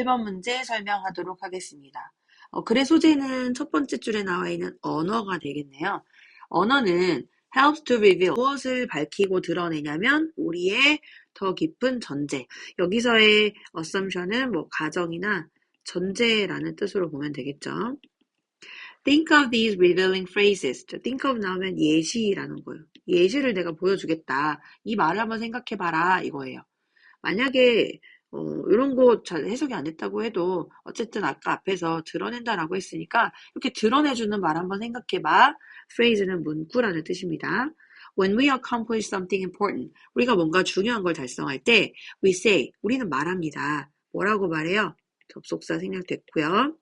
1번 문제 설명하도록 하겠습니다. 글의 소재는 첫 번째 줄에 나와 있는 언어가 되겠네요. 언어는 helps to reveal. 무엇을 밝히고 드러내냐면 우리의 더 깊은 전제. 여기서의 assumption은 가정이나 전제라는 뜻으로 보면 되겠죠. Think of these revealing phrases. think of 나오면 예시라는 거예요. 예시를 내가 보여주겠다. 이 말을 한번 생각해봐라 이거예요. 만약에 이런 거 잘 해석이 안 됐다고 해도 어쨌든 아까 앞에서 드러낸다라고 했으니까 이렇게 드러내주는 말 한번 생각해봐. phrase는 문구라는 뜻입니다. When we accomplish something important, 우리가 뭔가 중요한 걸 달성할 때 we say, 우리는 말합니다. 뭐라고 말해요? 접속사 생략됐고요.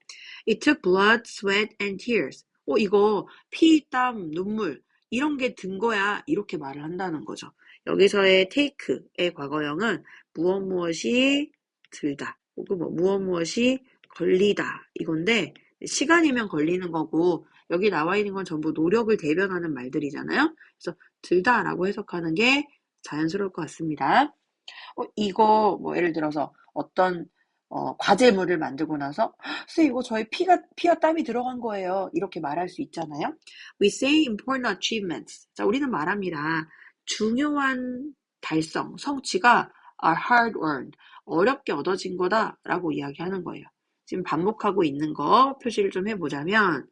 It took blood, sweat, and tears. 이거 피, 땀, 눈물 이런 게 든 거야. 이렇게 말을 한다는 거죠. 여기서의 take의 과거형은 무엇이 들다 혹은 무엇이 걸리다 이건데 시간이면 걸리는 거고 여기 나와 있는 건 전부 노력을 대변하는 말들이잖아요. 그래서 들다라고 해석하는 게 자연스러울 것 같습니다. 이거 예를 들어서 어떤 과제물을 만들고 나서 선생님 이거 저희 피와 땀이 들어간 거예요. 이렇게 말할 수 있잖아요. We say important achievements. 자, 우리는 말합니다. 중요한 달성, 성취가 are hard earned. 어렵게 얻어진 거다라고 이야기하는 거예요. 지금 반복하고 있는 거 표시를 좀 해보자면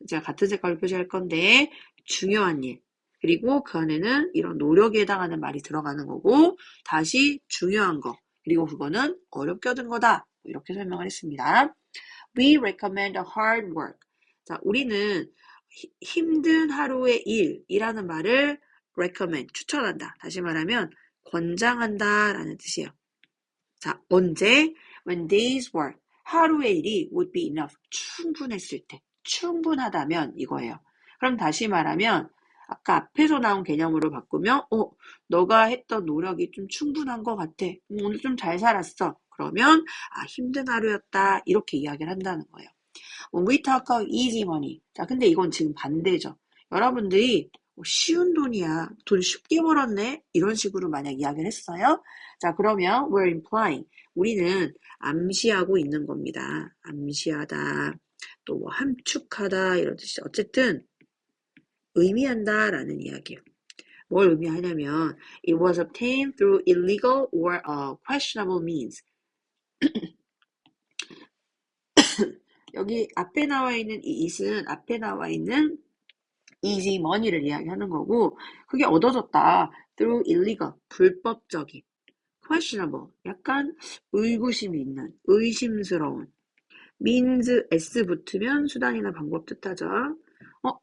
제가 같은 색깔로 표시할 건데 중요한 일 그리고 그 안에는 이런 노력에 해당하는 말이 들어가는 거고 다시 중요한 거 그리고 그거는 어렵게 얻은 거다 이렇게 설명을 했습니다. We recommend a hard work. 자, 우리는 힘든 하루의 일이라는 말을 recommend, 추천한다. 다시 말하면 권장한다 라는 뜻이에요. 자, 언제? When day's work, 하루의 일이 would be enough, 충분했을 때, 충분하다면 이거예요. 그럼 다시 말하면 아까 앞에서 나온 개념으로 바꾸면 너가 했던 노력이 좀 충분한 것 같아. 오늘 좀 잘 살았어. 그러면 힘든 하루였다. 이렇게 이야기를 한다는 거예요. When we talk about easy money. 자, 근데 이건 지금 반대죠. 여러분들이 쉬운 돈이야. 돈 쉽게 벌었네. 이런 식으로 만약 이야기를 했어요. 자, 그러면 we're implying. 우리는 암시하고 있는 겁니다. 암시하다. 또 함축하다 이런 뜻이죠. 어쨌든 의미한다 라는 이야기예요. 뭘 의미하냐면 it was obtained through illegal or questionable means. 여기 앞에 나와 있는 이 it은 앞에 나와 있는 easy money를 이야기하는 거고 그게 얻어졌다. through illegal, 불법적인. questionable, 약간 의구심이 있는, 의심스러운. means s 붙으면 수단이나 방법 뜻하죠.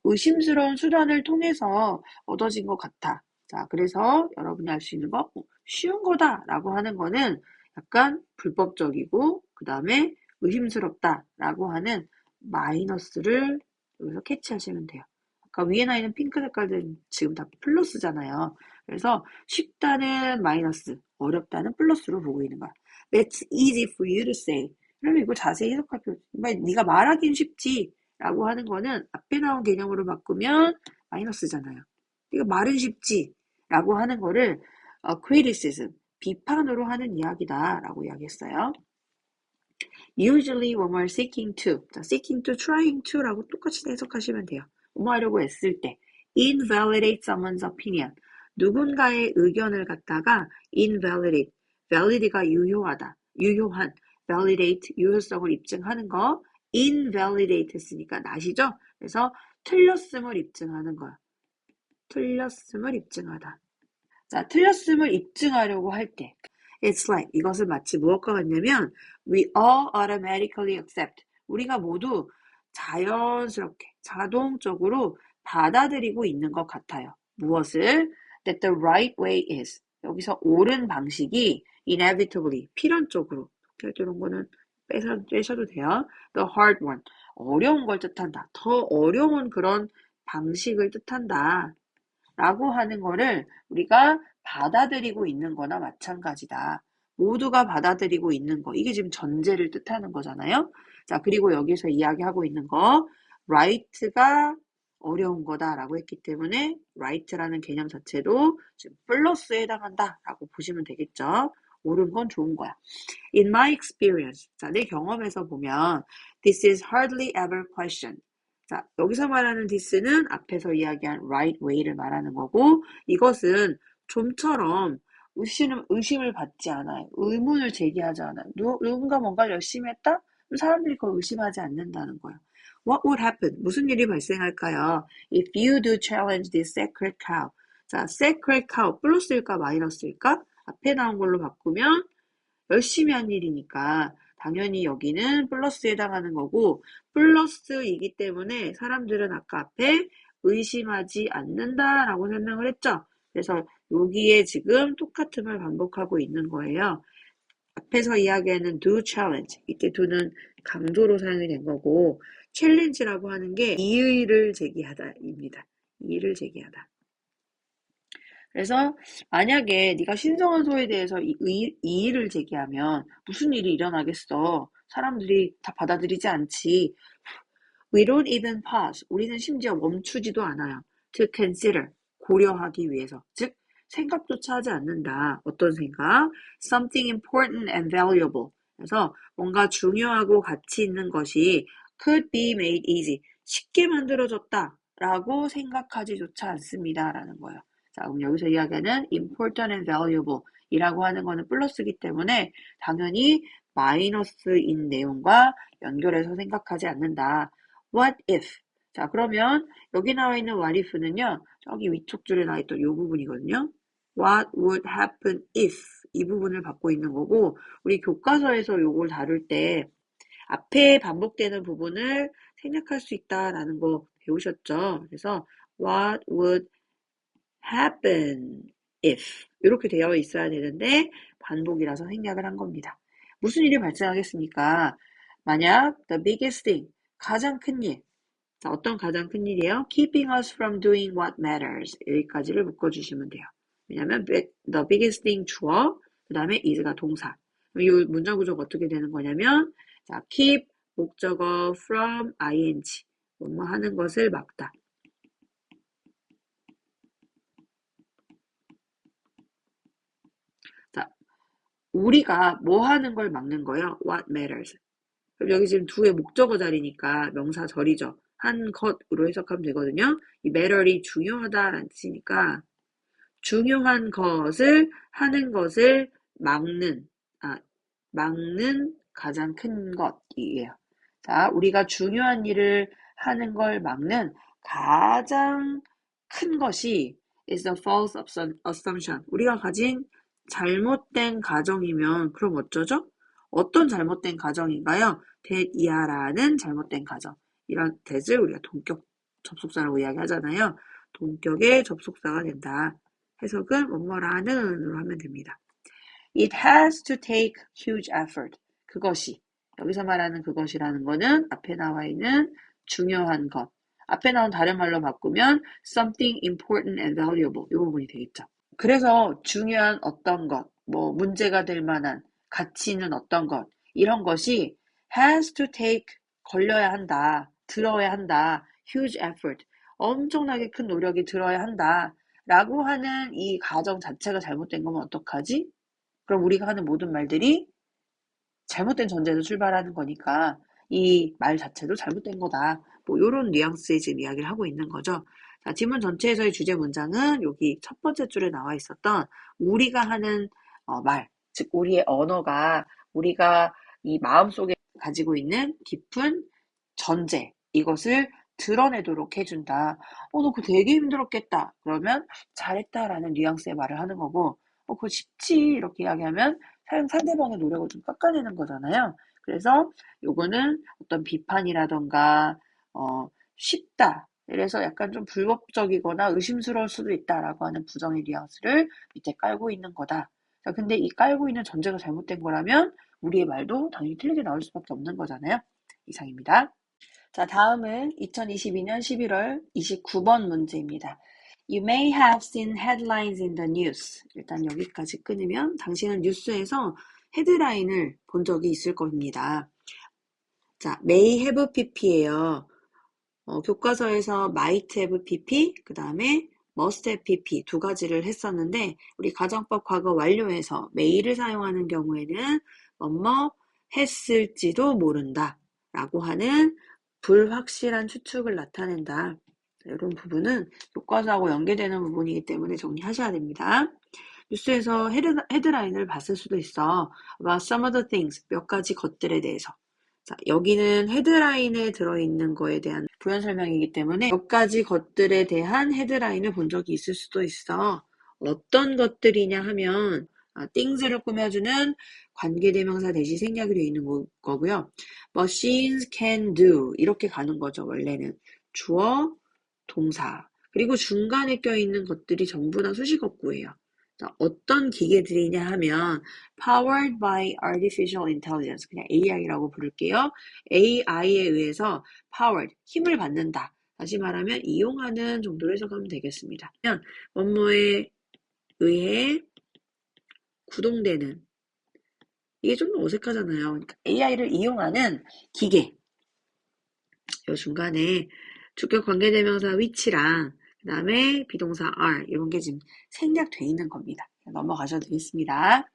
의심스러운 수단을 통해서 얻어진 것 같아. 자, 그래서 여러분이 알 수 있는 거 쉬운 거다라고 하는 거는 약간 불법적이고 그 다음에 의심스럽다라고 하는 마이너스를 여기서 캐치하시면 돼요. 아까 위에 나 있는 핑크 색깔들은 지금 다 플러스잖아요. 그래서 쉽다는 마이너스, 어렵다는 플러스로 보고 있는 거야. That's easy for you to say. 그러면 이거 자세히 해석할 필요 없어. 네가 말하긴 쉽지 라고 하는 거는 앞에 나온 개념으로 바꾸면 마이너스잖아요. 이거 말은 쉽지 라고 하는 거를 criticism, 비판으로 하는 이야기다 라고 이야기했어요. Usually when we're seeking to, 자, seeking to, trying to 라고 똑같이 해석하시면 돼요. 뭐 하려고 애쓸 때 invalidate someone's opinion, 누군가의 의견을 갖다가 invalidate, validate가 유효하다, 유효한, validate, 유효성을 입증하는 거, invalidate 했으니까 낫이죠? 그래서 틀렸음을 입증하는 거야. 틀렸음을 입증하다. 자, 틀렸음을 입증하려고 할 때 It's like, 이것은 마치 무엇과 같냐면 We all automatically accept. 우리가 모두 자연스럽게, 자동적으로 받아들이고 있는 것 같아요. 무엇을? That the right way is. 여기서 옳은 방식이 inevitably, 필연적으로. 이런 거는 빼셔도 돼요. The hard one. 어려운 걸 뜻한다. 더 어려운 그런 방식을 뜻한다. 라고 하는 거를 우리가 받아들이고 있는 거나 마찬가지다. 모두가 받아들이고 있는 거. 이게 지금 전제를 뜻하는 거잖아요. 자, 그리고 여기서 이야기하고 있는 거 right가 어려운 거다라고 했기 때문에 right라는 개념 자체도 지금 플러스에 해당한다라고 보시면 되겠죠. 옳은 건 좋은 거야. In my experience. 자, 내 경험에서 보면 this is hardly ever questioned. 자, 여기서 말하는 this는 앞에서 이야기한 right way를 말하는 거고 이것은 좀처럼 의심을 받지 않아요. 의문을 제기하지 않아요. 누군가 뭔가를 열심히 했다? 그럼 사람들이 그걸 의심하지 않는다는 거예요. What would happen? 무슨 일이 발생할까요? If you do challenge this sacred cow. 자, sacred cow 플러스일까 마이너스일까? 앞에 나온 걸로 바꾸면 열심히 한 일이니까 당연히 여기는 플러스에 해당하는 거고 플러스이기 때문에 사람들은 아까 앞에 의심하지 않는다라고 설명을 했죠. 그래서 여기에 지금 똑같음을 반복하고 있는 거예요. 앞에서 이야기하는 do challenge, 이때 do는 강조로 사용이 된 거고 challenge라고 하는 게 이의를 제기하다입니다. 이의를 제기하다. 그래서 만약에 네가 신성한 소에 대해서 이의를 제기하면 무슨 일이 일어나겠어? 사람들이 다 받아들이지 않지. We don't even pause. 우리는 심지어 멈추지도 않아요. To consider. 고려하기 위해서. 즉 생각조차 하지 않는다. 어떤 생각? Something important and valuable. 그래서 뭔가 중요하고 가치 있는 것이 could be made easy. 쉽게 만들어졌다. 라고 생각하지조차 않습니다. 라는 거예요. 자, 그럼 여기서 이야기하는 important and valuable 이라고 하는 거는 플러스이기 때문에 당연히 마이너스인 내용과 연결해서 생각하지 않는다. What if? 자, 그러면 여기 나와 있는 what if는요. 저기 위쪽 줄에 나와 있던 이 부분이거든요. What would happen if? 이 부분을 받고 있는 거고 우리 교과서에서 요걸 다룰 때 앞에 반복되는 부분을 생략할 수 있다라는 거 배우셨죠? 그래서 what would happen if 이렇게 되어 있어야 되는데 반복이라서 생략을 한 겁니다. 무슨 일이 발생하겠습니까? 만약 the biggest thing, 가장 큰 일. 자, 어떤 가장 큰 일이에요? Keeping us from doing what matters. 여기까지를 묶어주시면 돼요. 왜냐면 the biggest thing 주어, 그 다음에 is가 동사. 이 문장 구조가 어떻게 되는 거냐면 자, keep 목적어 from ing 뭐뭐 하는 것을 막다. 자, 우리가 뭐 하는 걸 막는 거예요? What matters. 그럼 여기 지금 두 개 목적어 자리니까 명사절이죠. 한 것으로 해석하면 되거든요. 이 matter이 중요하다라는 뜻이니까 중요한 것을 하는 것을 막는 가장 큰 것이에요. 자, 우리가 중요한 일을 하는 걸 막는 가장 큰 것이 is a false assumption. 우리가 가진 잘못된 가정이면 그럼 어쩌죠? 어떤 잘못된 가정인가요? that이야라는 잘못된 가정. 이런 that을 우리가 동격 접속사라고 이야기하잖아요. 동격의 접속사가 된다. 해석은 뭐뭐라는으로 하면 됩니다. It has to take huge effort. 그것이 여기서 말하는 그것이라는 거는 앞에 나와 있는 중요한 것. 앞에 나온 다른 말로 바꾸면 something important and valuable 이 부분이 되겠죠. 그래서 중요한 어떤 것, 뭐 문제가 될 만한 가치 있는 어떤 것 이런 것이 has to take 걸려야 한다, 들어야 한다, huge effort 엄청나게 큰 노력이 들어야 한다 라고 하는 이 가정 자체가 잘못된 거면 어떡하지? 그럼 우리가 하는 모든 말들이 잘못된 전제에서 출발하는 거니까 이 말 자체도 잘못된 거다. 뭐 이런 뉘앙스의 지금 이야기를 하고 있는 거죠. 자, 지문 전체에서의 주제 문장은 여기 첫 번째 줄에 나와 있었던 우리가 하는 말, 즉 우리의 언어가 우리가 이 마음속에 가지고 있는 깊은 전제, 이것을 드러내도록 해준다. 너 그거 되게 힘들었겠다. 그러면 잘했다라는 뉘앙스의 말을 하는 거고 그거 쉽지 이렇게 이야기하면 상대방의 노력을 좀 깎아내는 거잖아요. 그래서 요거는 어떤 비판이라던가 쉽다. 그래서 약간 좀 불법적이거나 의심스러울 수도 있다라고 하는 부정의 뉘앙스를 밑에 깔고 있는 거다. 자, 근데 이 깔고 있는 전제가 잘못된 거라면 우리의 말도 당연히 틀리게 나올 수밖에 없는 거잖아요. 이상입니다. 자, 다음은 2022년 11월 29번 문제입니다. You may have seen headlines in the news. 일단 여기까지 끊으면 당신은 뉴스에서 헤드라인을 본 적이 있을 겁니다. 자, may have pp예요. 교과서에서 might have pp, 그 다음에 must have pp 두 가지를 했었는데 우리 가정법 과거 완료해서 may를 사용하는 경우에는 뭐뭐 했을지도 모른다 라고 하는 불확실한 추측을 나타낸다. 이런 부분은 교과서하고 연계되는 부분이기 때문에 정리하셔야 됩니다. 뉴스에서 헤드라인을 봤을 수도 있어. About some of the things, 몇 가지 것들에 대해서. 자, 여기는 헤드라인에 들어있는 거에 대한 부연 설명이기 때문에 몇 가지 것들에 대한 헤드라인을 본 적이 있을 수도 있어. 어떤 것들이냐 하면 things를 꾸며주는 관계대명사 대시 생략이 되어 있는 거고요. Machines can do 이렇게 가는 거죠. 원래는 주어, 동사 그리고 중간에 껴있는 것들이 전부 다 수식어구예요. 자, 어떤 기계들이냐 하면 powered by artificial intelligence 그냥 AI라고 부를게요. AI에 의해서 powered 힘을 받는다. 다시 말하면 이용하는 정도로 해석하면 되겠습니다. 뭐뭐에 의해 구동되는 이게 좀 어색하잖아요. 그러니까 AI를 이용하는 기계 요 중간에 주격 관계대명사 which랑 그 다음에 비동사 are 이런 게 지금 생략돼 있는 겁니다. 넘어가셔도 되겠습니다.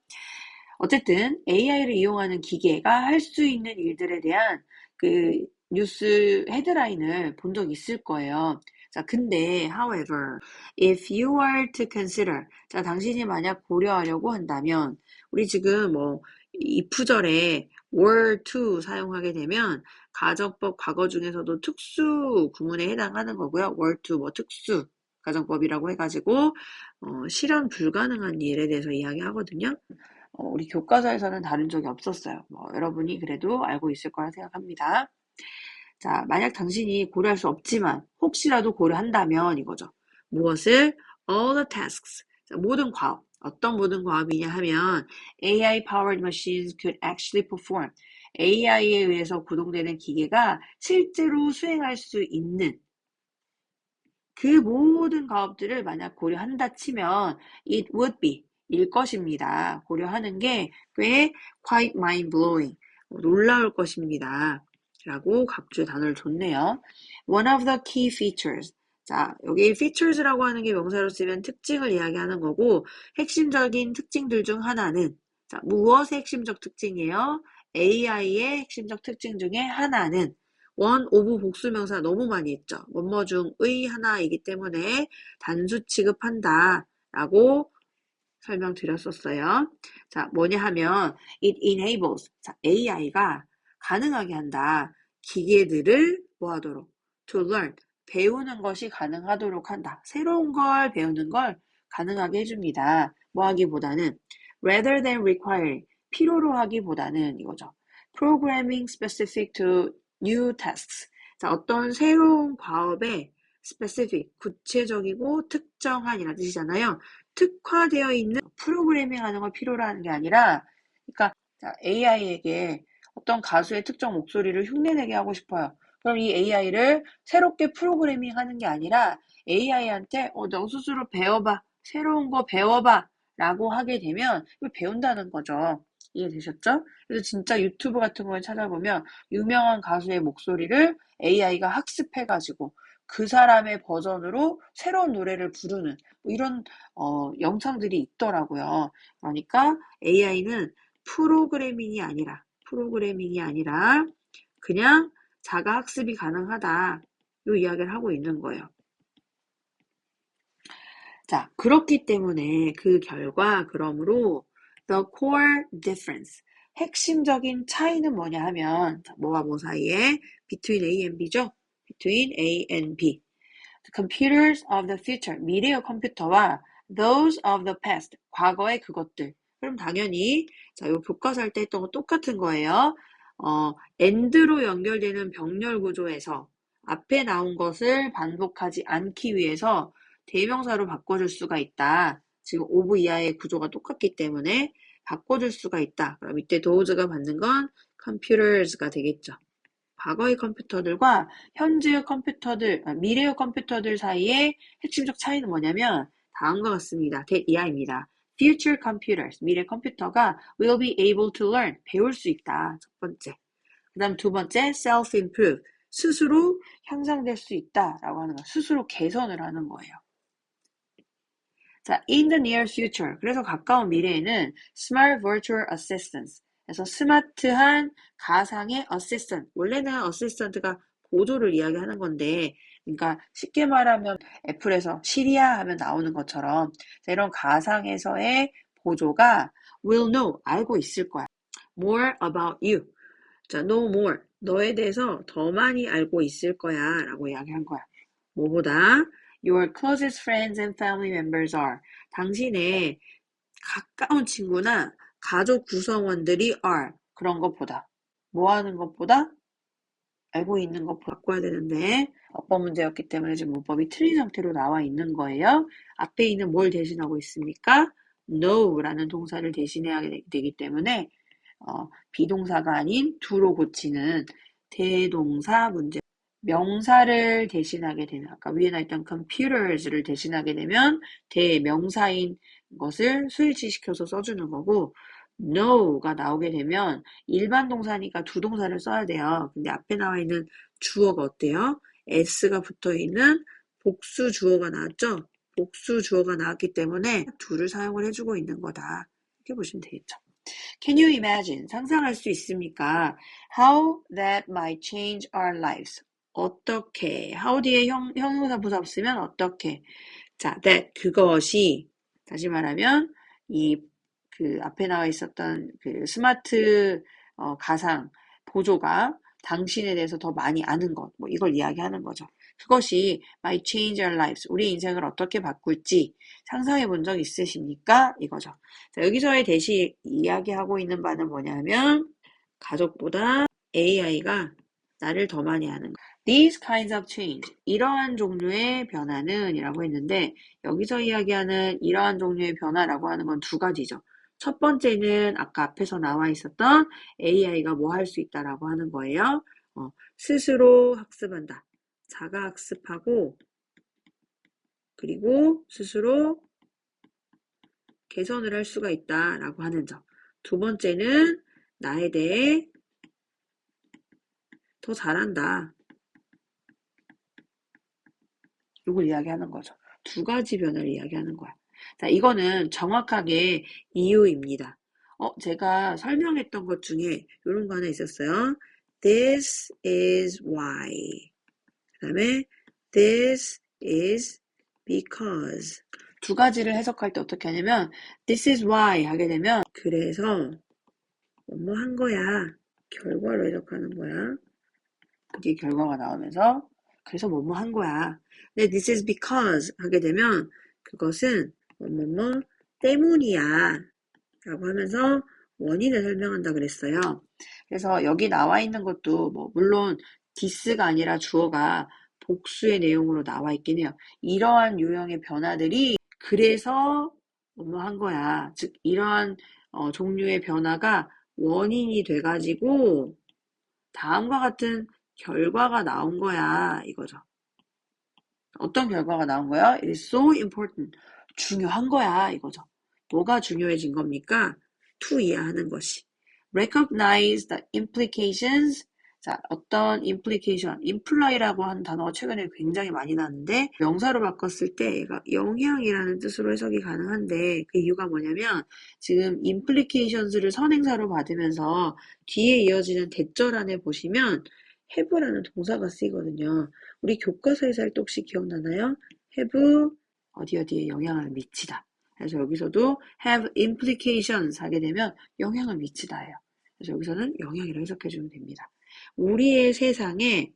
어쨌든 AI를 이용하는 기계가 할 수 있는 일들에 대한 그 뉴스 헤드라인을 본 적 있을 거예요. 자, 근데 however, if you are to consider 자, 당신이 만약 고려하려고 한다면 우리 지금 뭐 if절에 were to 사용하게 되면 가정법 과거 중에서도 특수 구문에 해당하는 거고요. were to 뭐 특수 가정법이라고 해가지고 실현 불가능한 일에 대해서 이야기하거든요. 우리 교과서에서는 다룬 적이 없었어요. 여러분이 그래도 알고 있을 거라 생각합니다. 자, 만약 당신이 고려할 수 없지만 혹시라도 고려한다면 이거죠. 무엇을? All the tasks. 자, 모든 과업. 어떤 모든 과업이냐 하면 AI-powered machines could actually perform. AI에 의해서 구동되는 기계가 실제로 수행할 수 있는 그 모든 과업들을 만약 고려한다 치면 it would be 일 것입니다. 고려하는 게 꽤 quite mind-blowing, 놀라울 것입니다. 라고 각주의 단어를 줬네요. One of the key features. 자, 여기 features라고 하는 게 명사로 쓰면 특징을 이야기하는 거고 핵심적인 특징들 중 하나는 자, 무엇의 핵심적 특징이에요? AI의 핵심적 특징 중에 하나는 원, 오브 복수명사 너무 많이 했죠. 뭐뭐 중의 하나이기 때문에 단수 취급한다 라고 설명드렸었어요. 자, 뭐냐 하면 it enables 자, AI가 가능하게 한다. 기계들을 뭐 하도록 to learn 배우는 것이 가능하도록 한다. 새로운 걸 배우는 걸 가능하게 해줍니다. 뭐 하기보다는 rather than requiring 필요로 하기보다는 이거죠. programming specific to new tasks 자, 어떤 새로운 과업에 specific 구체적이고 특정한이라는 뜻이잖아요. 특화되어 있는 프로그래밍 하는 걸 필요로 하는 게 아니라 그러니까 AI에게 어떤 가수의 특정 목소리를 흉내내게 하고 싶어요. 그럼 이 AI를 새롭게 프로그래밍 하는 게 아니라 AI한테 너 스스로 배워봐. 새로운 거 배워봐. 라고 하게 되면 이걸 배운다는 거죠. 이해되셨죠? 그래서 진짜 유튜브 같은 걸 찾아보면 유명한 가수의 목소리를 AI가 학습해가지고 그 사람의 버전으로 새로운 노래를 부르는 뭐 이런 영상들이 있더라고요. 그러니까 AI는 프로그래밍이 아니라 그냥 자가 학습이 가능하다. 이 이야기를 하고 있는 거예요. 자, 그렇기 때문에 그 결과 그러므로 the core difference 핵심적인 차이는 뭐냐 하면 뭐와 뭐 사이에 between A and B죠? between A and B The computers of the future 미래의 컴퓨터와 those of the past 과거의 그것들 그럼 당연히 자, 요 교과서 할 때 했던 거 똑같은 거예요. and로 연결되는 병렬 구조에서 앞에 나온 것을 반복하지 않기 위해서 대명사로 바꿔줄 수가 있다. 지금 of 이하의 구조가 똑같기 때문에 바꿔줄 수가 있다. 그럼 이때 does가 받는 건 computers가 되겠죠. 과거의 컴퓨터들과 현재의 컴퓨터들, 미래의 컴퓨터들 사이의 핵심적 차이는 뭐냐면 다음과 같습니다. 이하입니다. Future computers, 미래 컴퓨터가 will be able to learn, 배울 수 있다. 첫 번째. 그 다음 두 번째, self-improve, 스스로 향상될 수 있다라고 하는 거, 스스로 개선을 하는 거예요. 자, in the near future. 그래서 가까운 미래에는 smart virtual assistants. 그래서 스마트한 가상의 assistant. 원래는 assistant가 보조를 이야기하는 건데, 그러니까 쉽게 말하면 애플에서 시리아 하면 나오는 것처럼 이런 가상에서의 보조가 will know, 알고 있을 거야. more about you. 자, know more. 너에 대해서 더 많이 알고 있을 거야 라고 이야기한 거야. 뭐보다 your closest friends and family members are. 당신의 가까운 친구나 가족 구성원들이 are. 그런 것보다. 뭐 하는 것보다? 알고 있는 것 바꿔야 되는데 어법 문제였기 때문에 지금 문법이 틀린 상태로 나와 있는 거예요. 앞에 있는 뭘 대신하고 있습니까? know라는 동사를 대신해야 되기 때문에 비동사가 아닌 do로 고치는 대동사 문제. 명사를 대신하게 되면 아까 위에 나있던 computers를 대신하게 되면 대명사인 것을 스위치시켜서 써주는 거고 know가 나오게 되면 일반 동사니까 두 동사를 써야 돼요. 근데 앞에 나와 있는 주어가 어때요? s가 붙어있는 복수 주어가 나왔죠? 복수 주어가 나왔기 때문에 do를 사용을 해주고 있는 거다. 이렇게 보시면 되겠죠. Can you imagine? 상상할 수 있습니까? How that might change our lives. 어떻게? how 뒤에 형용사 부사 없으면 어떻게? 자, that 그것이 다시 말하면 그 앞에 나와 있었던 그 스마트 가상 보조가 당신에 대해서 더 많이 아는 것, 뭐 이걸 이야기하는 거죠. 그것이 might change our lives. 우리 인생을 어떻게 바꿀지 상상해 본 적 있으십니까? 이거죠. 자, 여기서의 대시 이야기하고 있는 바는 뭐냐면 가족보다 AI가 나를 더 많이 아는 거. These kinds of change. 이러한 종류의 변화는 이라고 했는데 여기서 이야기하는 이러한 종류의 변화라고 하는 건 두 가지죠. 첫 번째는 아까 앞에서 나와 있었던 AI가 뭐 할 수 있다라고 하는 거예요. 스스로 학습한다. 자가 학습하고 그리고 스스로 개선을 할 수가 있다라고 하는 점. 두 번째는 나에 대해 더 잘한다. 이걸 이야기하는 거죠. 두 가지 변화를 이야기하는 거야. 자, 이거는 정확하게 이유입니다. 제가 설명했던 것 중에 이런 거 하나 있었어요. This is why. 그 다음에 this is because. 두 가지를 해석할 때 어떻게 하냐면 this is why 하게 되면 그래서 뭐뭐 한 거야. 결과로 해석하는 거야. 그게 결과가 나오면서 그래서 뭐뭐 한 거야. 근데 this is because 하게 되면 그것은 뭐뭐 때문이야 라고 하면서 원인을 설명한다 그랬어요. 그래서 여기 나와 있는 것도 뭐 물론 this가 아니라 주어가 복수의 내용으로 나와 있긴 해요. 이러한 유형의 변화들이 그래서 뭐뭐 한 거야. 즉 이러한 종류의 변화가 원인이 돼가지고 다음과 같은 결과가 나온 거야 이거죠. 어떤 결과가 나온 거야? It is so important. 중요한 거야 이거죠. 뭐가 중요해진 겁니까? to 이해하는 것이. Recognize the implications. 자, 어떤 implication, imply라고 하는 단어가 최근에 굉장히 많이 나는데 명사로 바꿨을 때 얘가 영향이라는 뜻으로 해석이 가능한데 그 이유가 뭐냐면 지금 implications를 선행사로 받으면서 뒤에 이어지는 대절 안에 보시면 have라는 동사가 쓰이거든요. 우리 교과서에서 할 때 혹시 기억나나요? have 어디에 영향을 미치다. 그래서 여기서도 have implications 하게 되면 영향을 미치다예요. 그래서 여기서는 영향이라고 해석해주면 됩니다. 우리의 세상에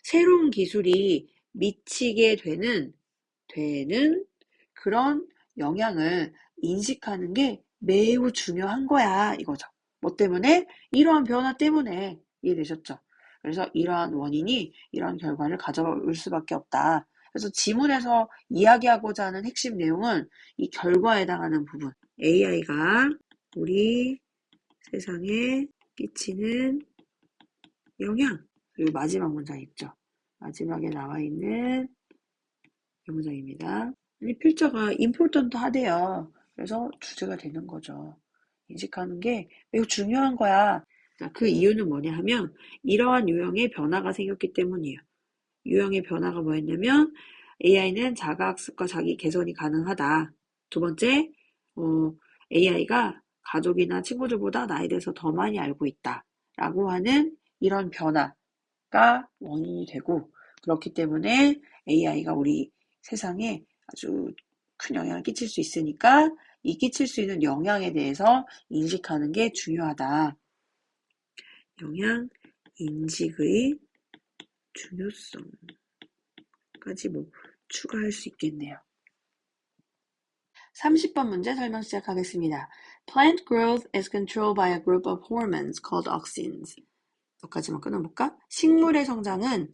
새로운 기술이 미치게 되는 그런 영향을 인식하는 게 매우 중요한 거야 이거죠. 뭐 때문에? 이러한 변화 때문에. 이해되셨죠? 그래서 이러한 원인이 이러한 결과를 가져올 수밖에 없다. 그래서 지문에서 이야기하고자 하는 핵심 내용은 이 결과에 해당하는 부분. AI가 우리 세상에 끼치는 영향. 그리고 마지막 문장 있죠. 마지막에 나와 있는 이 문장입니다. 이 필자가 important 하대요. 그래서 주제가 되는 거죠. 인식하는 게 매우 중요한 거야. 자, 그 이유는 뭐냐 하면 이러한 유형의 변화가 생겼기 때문이에요. 유형의 변화가 뭐였냐면 AI는 자가학습과 자기 개선이 가능하다. 두 번째, AI가 가족이나 친구들보다 나에 대해서 더 많이 알고 있다. 라고 하는 이런 변화가 원인이 되고, 그렇기 때문에 AI가 우리 세상에 아주 큰 영향을 끼칠 수 있으니까 이 끼칠 수 있는 영향에 대해서 인식하는 게 중요하다. 영향 인식의 중요성까지 추가할 수 있겠네요. 30번 문제 설명 시작하겠습니다. Plant growth is controlled by a group of hormones called auxins. 여기까지만 끊어볼까? 식물의 성장은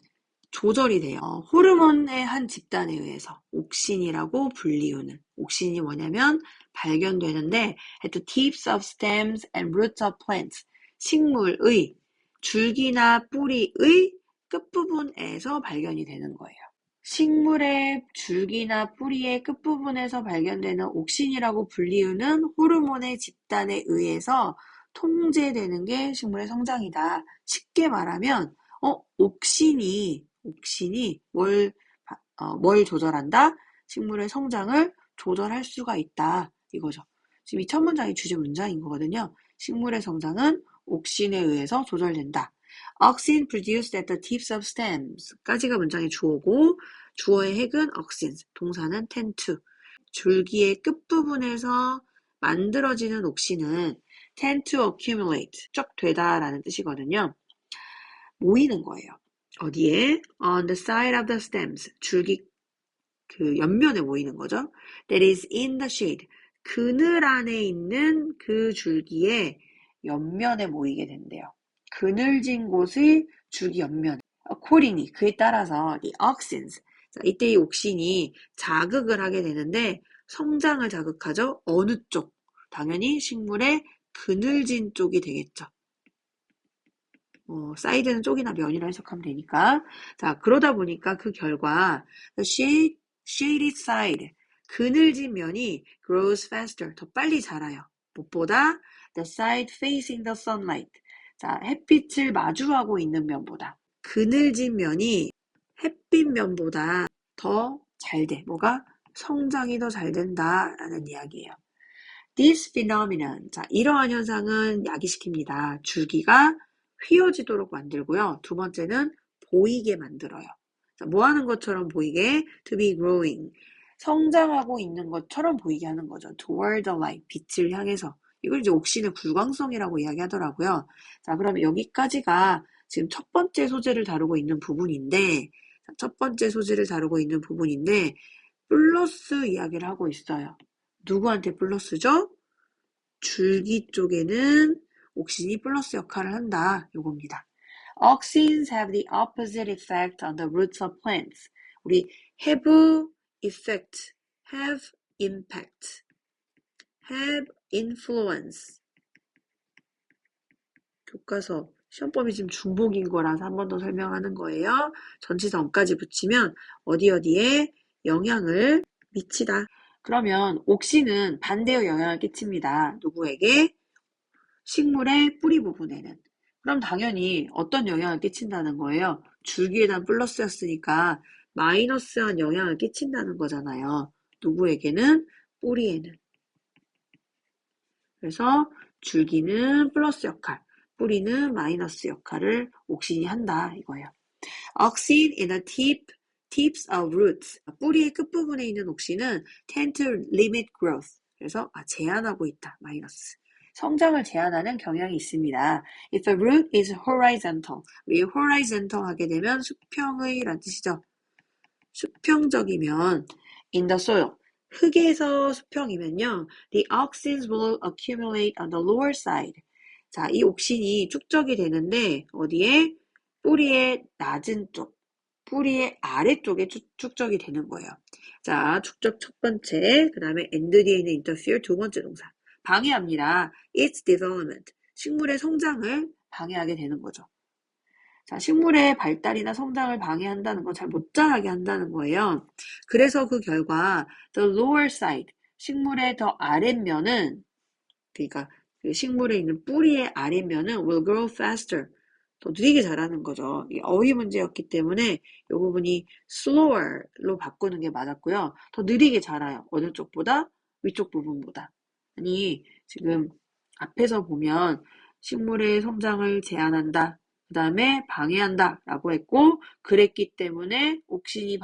조절이 돼요. 호르몬의 한 집단에 의해서 옥신이라고 불리우는, 옥신이 뭐냐면 발견되는데 at the tips of stems and roots of plants, 식물의 줄기나 뿌리의 끝부분에서 발견이 되는 거예요. 식물의 줄기나 뿌리의 끝부분에서 발견되는 옥신이라고 불리우는 호르몬의 집단에 의해서 통제되는 게 식물의 성장이다. 쉽게 말하면 옥신이 뭘 조절한다? 식물의 성장을 조절할 수가 있다. 이거죠. 지금 이 첫 문장이 주제 문장인 거거든요. 식물의 성장은 옥신에 의해서 조절된다. Auxin produced at the tips of stems 까지가 문장의 주어고, 주어의 핵은 auxins, 동사는 tend to. 줄기의 끝부분에서 만들어지는 옥신은 tend to accumulate, 축적되다라는 뜻이거든요. 모이는 거예요. 어디에? On the side of the stems, 줄기 그 옆면에 모이는 거죠. That is in the shade, 그늘 안에 있는 그 줄기의 옆면에 모이게 된대요. 그늘진 곳의 줄기 옆면. Accordingly, 그에 따라서 the auxins, 자, 이때 이 옥신이 자극을 하게 되는데 성장을 자극하죠. 어느 쪽? 당연히 식물의 그늘진 쪽이 되겠죠. 사이드는 쪽이나 면이라 해석하면 되니까. 자, 그러다 보니까 그 결과 the shaded side, 그늘진 면이 grows faster, 더 빨리 자라요. 무엇보다 the side facing the sunlight, 자, 햇빛을 마주하고 있는 면보다. 그늘진 면이 햇빛 면보다 더 잘 돼. 뭐가? 성장이 더 잘 된다라는 이야기예요. This phenomenon, 자, 이러한 현상은 야기시킵니다. 줄기가 휘어지도록 만들고요. 두 번째는 보이게 만들어요. 자, 뭐 하는 것처럼 보이게? To be growing, 성장하고 있는 것처럼 보이게 하는 거죠. Toward the light, 빛을 향해서. 이걸 이제 옥신의 굴광성이라고 이야기하더라고요. 자, 그러면 여기까지가 지금 첫 번째 소재를 다루고 있는 부분인데, 플러스 이야기를 하고 있어요. 누구한테 플러스죠? 줄기 쪽에는 옥신이 플러스 역할을 한다. 요겁니다. Auxins have the opposite effect on the roots of plants. 우리 have effect, have impact, have influence. 교과서 시험범위 지금 중복인 거라서 한 번 더 설명하는 거예요. 전치사 on까지 붙이면 어디에 영향을 미치다. 그러면 옥신은 반대의 영향을 끼칩니다. 누구에게? 식물의 뿌리 부분에는. 그럼 당연히 어떤 영향을 끼친다는 거예요? 줄기에다 플러스였으니까 마이너스한 영향을 끼친다는 거잖아요. 누구에게는? 뿌리에는. 그래서 줄기는 플러스 역할, 뿌리는 마이너스 역할을 옥신이 한다 이거예요. Auxin in the tips of roots, 뿌리의 끝부분에 있는 옥신은 tend to limit growth, 그래서 제한하고 있다, 마이너스. 성장을 제한하는 경향이 있습니다. If a root is horizontal, 우리 horizontal 하게 되면 수평의 라는 뜻이죠. 수평적이면 in the soil, 흙에서 수평이면요, the auxins will accumulate on the lower side. 자, 이 옥신이 축적이 되는데 어디에? 뿌리의 낮은 쪽, 뿌리의 아래쪽에 축적이 되는 거예요. 자, 축적 첫 번째, 그 다음에 and 뒤에 있는 interfere 두 번째 동사. 방해합니다. Its development, 식물의 성장을 방해하게 되는 거죠. 자, 식물의 발달이나 성장을 방해한다는 건 잘 못 자라게 한다는 거예요. 그래서 그 결과 the lower side, 식물의 더 아랫면은, 그러니까 그 식물에 있는 뿌리의 아랫면은 will grow faster, 더 느리게 자라는 거죠. 이 어휘 문제였기 때문에 이 부분이 slower로 바꾸는 게 맞았고요. 더 느리게 자라요. 어느 쪽보다? 위쪽 부분보다. 아니, 지금 앞에서 보면 식물의 성장을 제한한다. 그 다음에 방해한다 라고 했고, 그랬기 때문에 옥신이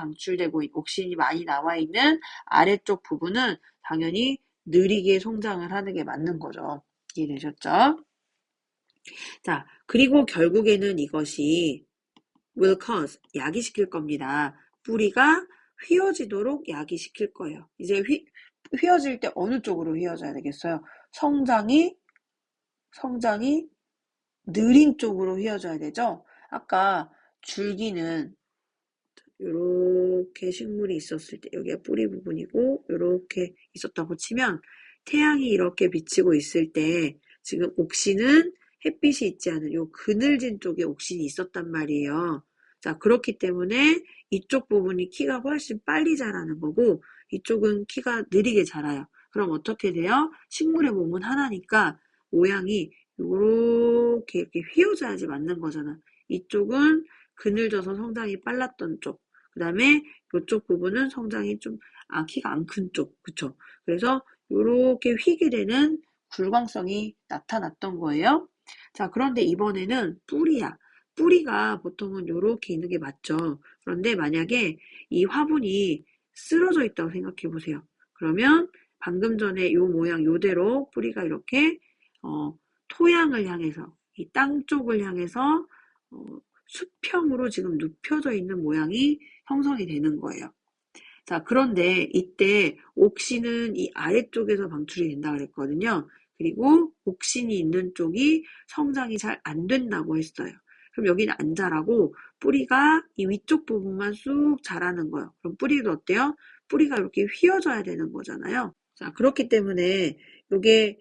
많이 나와 있는 아래쪽 부분은 당연히 느리게 성장을 하는 게 맞는 거죠. 이해되셨죠? 자, 그리고 결국에는 이것이 will cause, 야기시킬 겁니다. 뿌리가 휘어지도록 야기시킬 거예요. 이제 휘어질 때 어느 쪽으로 휘어져야 되겠어요? 성장이 느린 쪽으로 휘어져야 되죠? 아까 줄기는 이렇게 식물이 있었을 때 여기가 뿌리 부분이고 이렇게 있었다고 치면 태양이 이렇게 비치고 있을 때 지금 옥신은 햇빛이 있지 않은 요 그늘진 쪽에 옥신이 있었단 말이에요. 자, 그렇기 때문에 이쪽 부분이 키가 훨씬 빨리 자라는 거고 이쪽은 키가 느리게 자라요. 그럼 어떻게 돼요? 식물의 몸은 하나니까 모양이 이렇게 휘어져야지 맞는 거잖아. 이쪽은 그늘져서 성장이 빨랐던 쪽, 그 다음에 이쪽 부분은 성장이 좀, 키가 안 큰 쪽, 그쵸? 그래서 이렇게 휘게 되는 굴광성이 나타났던 거예요. 자, 그런데 이번에는 뿌리야. 뿌리가 보통은 이렇게 있는 게 맞죠. 그런데 만약에 이 화분이 쓰러져 있다고 생각해 보세요. 그러면 방금 전에 요 모양 요대로 뿌리가 이렇게 토양을 향해서 이 땅 쪽을 향해서 수평으로 지금 눕혀져 있는 모양이 형성이 되는 거예요. 자, 그런데 이때 옥신은 이 아래쪽에서 방출이 된다 그랬거든요. 그리고 옥신이 있는 쪽이 성장이 잘 안 된다고 했어요. 그럼 여기는 안 자라고 뿌리가 이 위쪽 부분만 쑥 자라는 거예요. 그럼 뿌리도 어때요? 뿌리가 이렇게 휘어져야 되는 거잖아요. 자, 그렇기 때문에 이게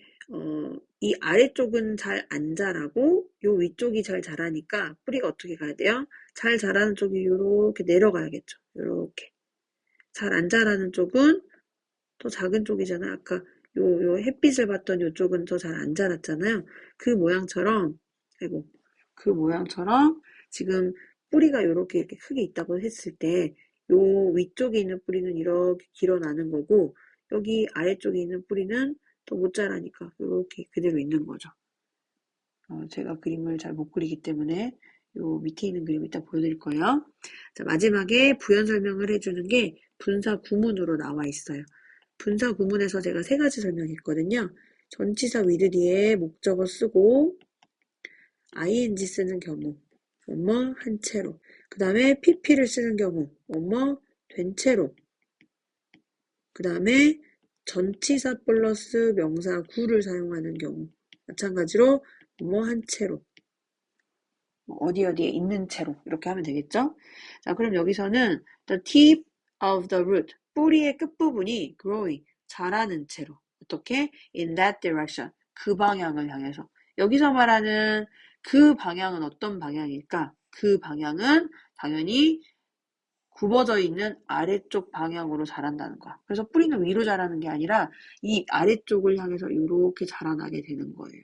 이 아래쪽은 잘 안 자라고 요 위쪽이 잘 자라니까 뿌리가 어떻게 가야 돼요? 잘 자라는 쪽이 이렇게 내려가야겠죠. 이렇게. 잘 안 자라는 쪽은 더 작은 쪽이잖아. 아까 요 햇빛을 받던 요쪽은 더 잘 안 자랐잖아요. 그 모양처럼 지금 뿌리가 이렇게 크게 있다고 했을 때 요 위쪽에 있는 뿌리는 이렇게 길어나는 거고 여기 아래쪽에 있는 뿌리는 더 못 자라니까 이렇게 그대로 있는 거죠. 제가 그림을 잘 못 그리기 때문에 요 밑에 있는 그림 이따 보여드릴 거예요. 자, 마지막에 부연 설명을 해주는 게 분사 구문으로 나와 있어요. 분사 구문에서 제가 3가지 설명했거든요. 전치사 with 뒤에 목적어 쓰고 ing 쓰는 경우 뭐뭐 한 채로, 그 다음에 pp를 쓰는 경우 뭐뭐 된 채로, 그 다음에 전치사 플러스 명사 구를 사용하는 경우 마찬가지로 뭐뭐 한 채로, 어디에 있는 채로 이렇게 하면 되겠죠? 자, 그럼 여기서는 the tip of the root, 뿌리의 끝부분이 growing, 자라는 채로. 어떻게? in that direction, 그 방향을 향해서. 여기서 말하는 그 방향은 어떤 방향일까? 그 방향은 당연히 굽어져 있는 아래쪽 방향으로 자란다는 거야. 그래서 뿌리는 위로 자라는 게 아니라 이 아래쪽을 향해서 이렇게 자라나게 되는 거예요.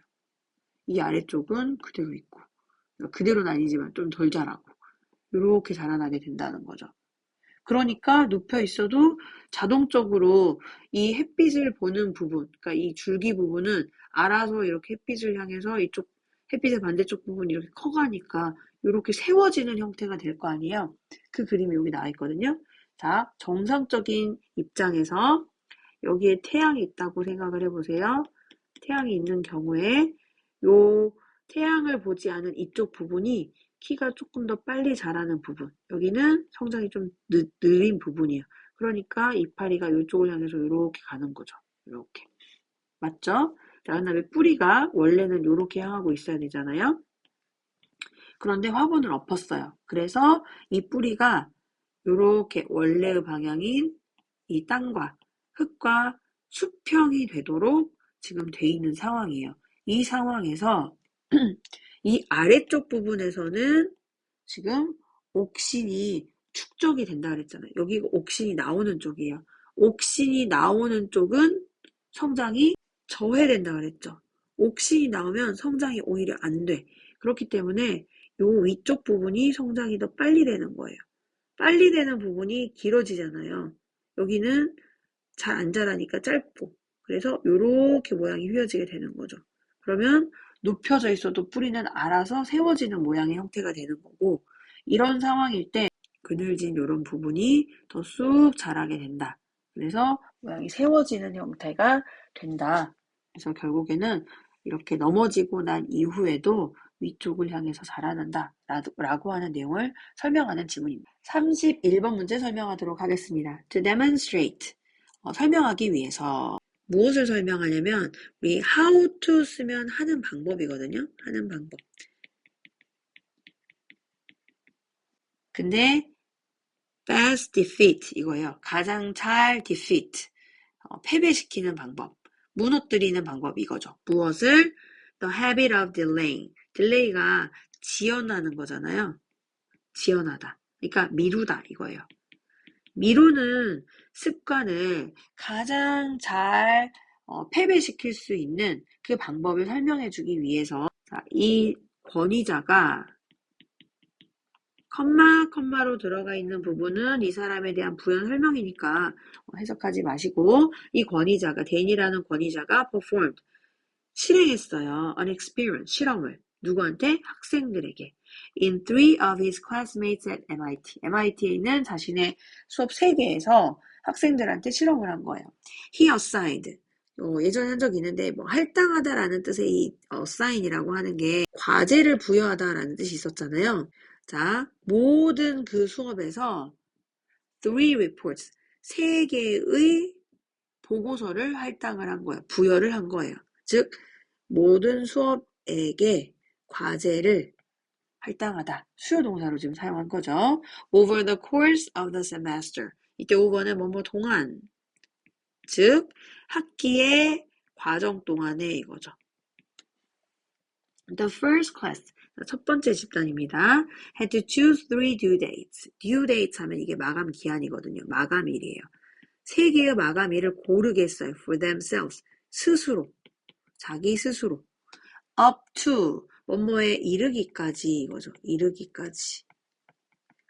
이 아래쪽은 그대로 있고, 그대로는 아니지만 좀 덜 자라고 이렇게 자라나게 된다는 거죠. 그러니까 눕혀 있어도 자동적으로 이 햇빛을 보는 부분, 그러니까 이 줄기 부분은 알아서 이렇게 햇빛을 향해서 이쪽 햇빛의 반대쪽 부분이 이렇게 커가니까 이렇게 세워지는 형태가 될 거 아니에요. 그 그림이 여기 나와 있거든요. 자, 정상적인 입장에서 여기에 태양이 있다고 생각을 해보세요. 태양이 있는 경우에 요 태양을 보지 않은 이쪽 부분이 키가 조금 더 빨리 자라는 부분, 여기는 성장이 좀 느린 부분이에요. 그러니까 이파리가 이쪽을 향해서 이렇게 가는 거죠. 이렇게. 맞죠? 자, 그다음에 뿌리가 원래는 이렇게 향하고 있어야 되잖아요. 그런데 화분을 엎었어요. 그래서 이 뿌리가 이렇게 원래의 방향인 이 땅과 흙과 수평이 되도록 지금 돼 있는 상황이에요. 이 상황에서 이 아래쪽 부분에서는 지금 옥신이 축적이 된다 그랬잖아요. 여기가 옥신이 나오는 쪽이에요. 옥신이 나오는 쪽은 성장이 저해된다 그랬죠. 옥신이 나오면 성장이 오히려 안 돼. 그렇기 때문에 요 위쪽 부분이 성장이 더 빨리 되는 거예요. 빨리 되는 부분이 길어지잖아요. 여기는 잘 안 자라니까 짧고, 그래서 이렇게 모양이 휘어지게 되는 거죠. 그러면 높여져 있어도 뿌리는 알아서 세워지는 모양의 형태가 되는 거고, 이런 상황일 때 그늘진 이런 부분이 더 쑥 자라게 된다. 그래서 모양이 세워지는 형태가 된다. 그래서 결국에는 이렇게 넘어지고 난 이후에도 위쪽을 향해서 자라난다 라고 하는 내용을 설명하는 지문입니다. 31번 문제 설명하도록 하겠습니다. To demonstrate, 설명하기 위해서 무엇을 설명하냐면 우리 how to 쓰면 하는 방법이거든요. 하는 방법. 근데 best defeat 이거예요. 가장 잘 defeat, 패배시키는 방법, 무너뜨리는 방법 이거죠. 무엇을? The habit of delaying. delay가 지연하는 거잖아요. 지연하다. 그러니까 미루다 이거예요. 미루는 습관을 가장 잘 패배시킬 수 있는 그 방법을 설명해 주기 위해서 이 권위자가 컴마로 들어가 있는 부분은 이 사람에 대한 부연 설명이니까 해석하지 마시고, 이 권위자가, 댄이라는 권위자가 performed, 실행했어요. an experiment, 실험을. 누구한테? 학생들에게. in 3 of his classmates at MIT. MIT에 있는 자신의 수업 3개에서 학생들한테 실험을 한 거예요. he assigned. 예전에 한 적이 있는데 할당하다라는 뜻의 이 assign이라고 하는 게 과제를 부여하다라는 뜻이 있었잖아요. 자, 모든 그 수업에서 3 reports, 3개의 보고서를 할당을 한 거예요. 부여를 한 거예요. 즉, 모든 수업에게 과제를 할당하다. 수요 동사로 지금 사용한 거죠. over the course of the semester. 이때 over는 뭐뭐 동안. 즉, 학기의 과정 동안에 이거죠. The first class. 첫 번째 집단입니다. had to choose 3 due dates. due dates 하면 이게 마감 기한이거든요. 마감일이에요. 3개의 마감일을 고르게 했어요. for themselves. 스스로. 자기 스스로. up to. 뭐뭐에 이르기까지 이거죠. 이르기까지.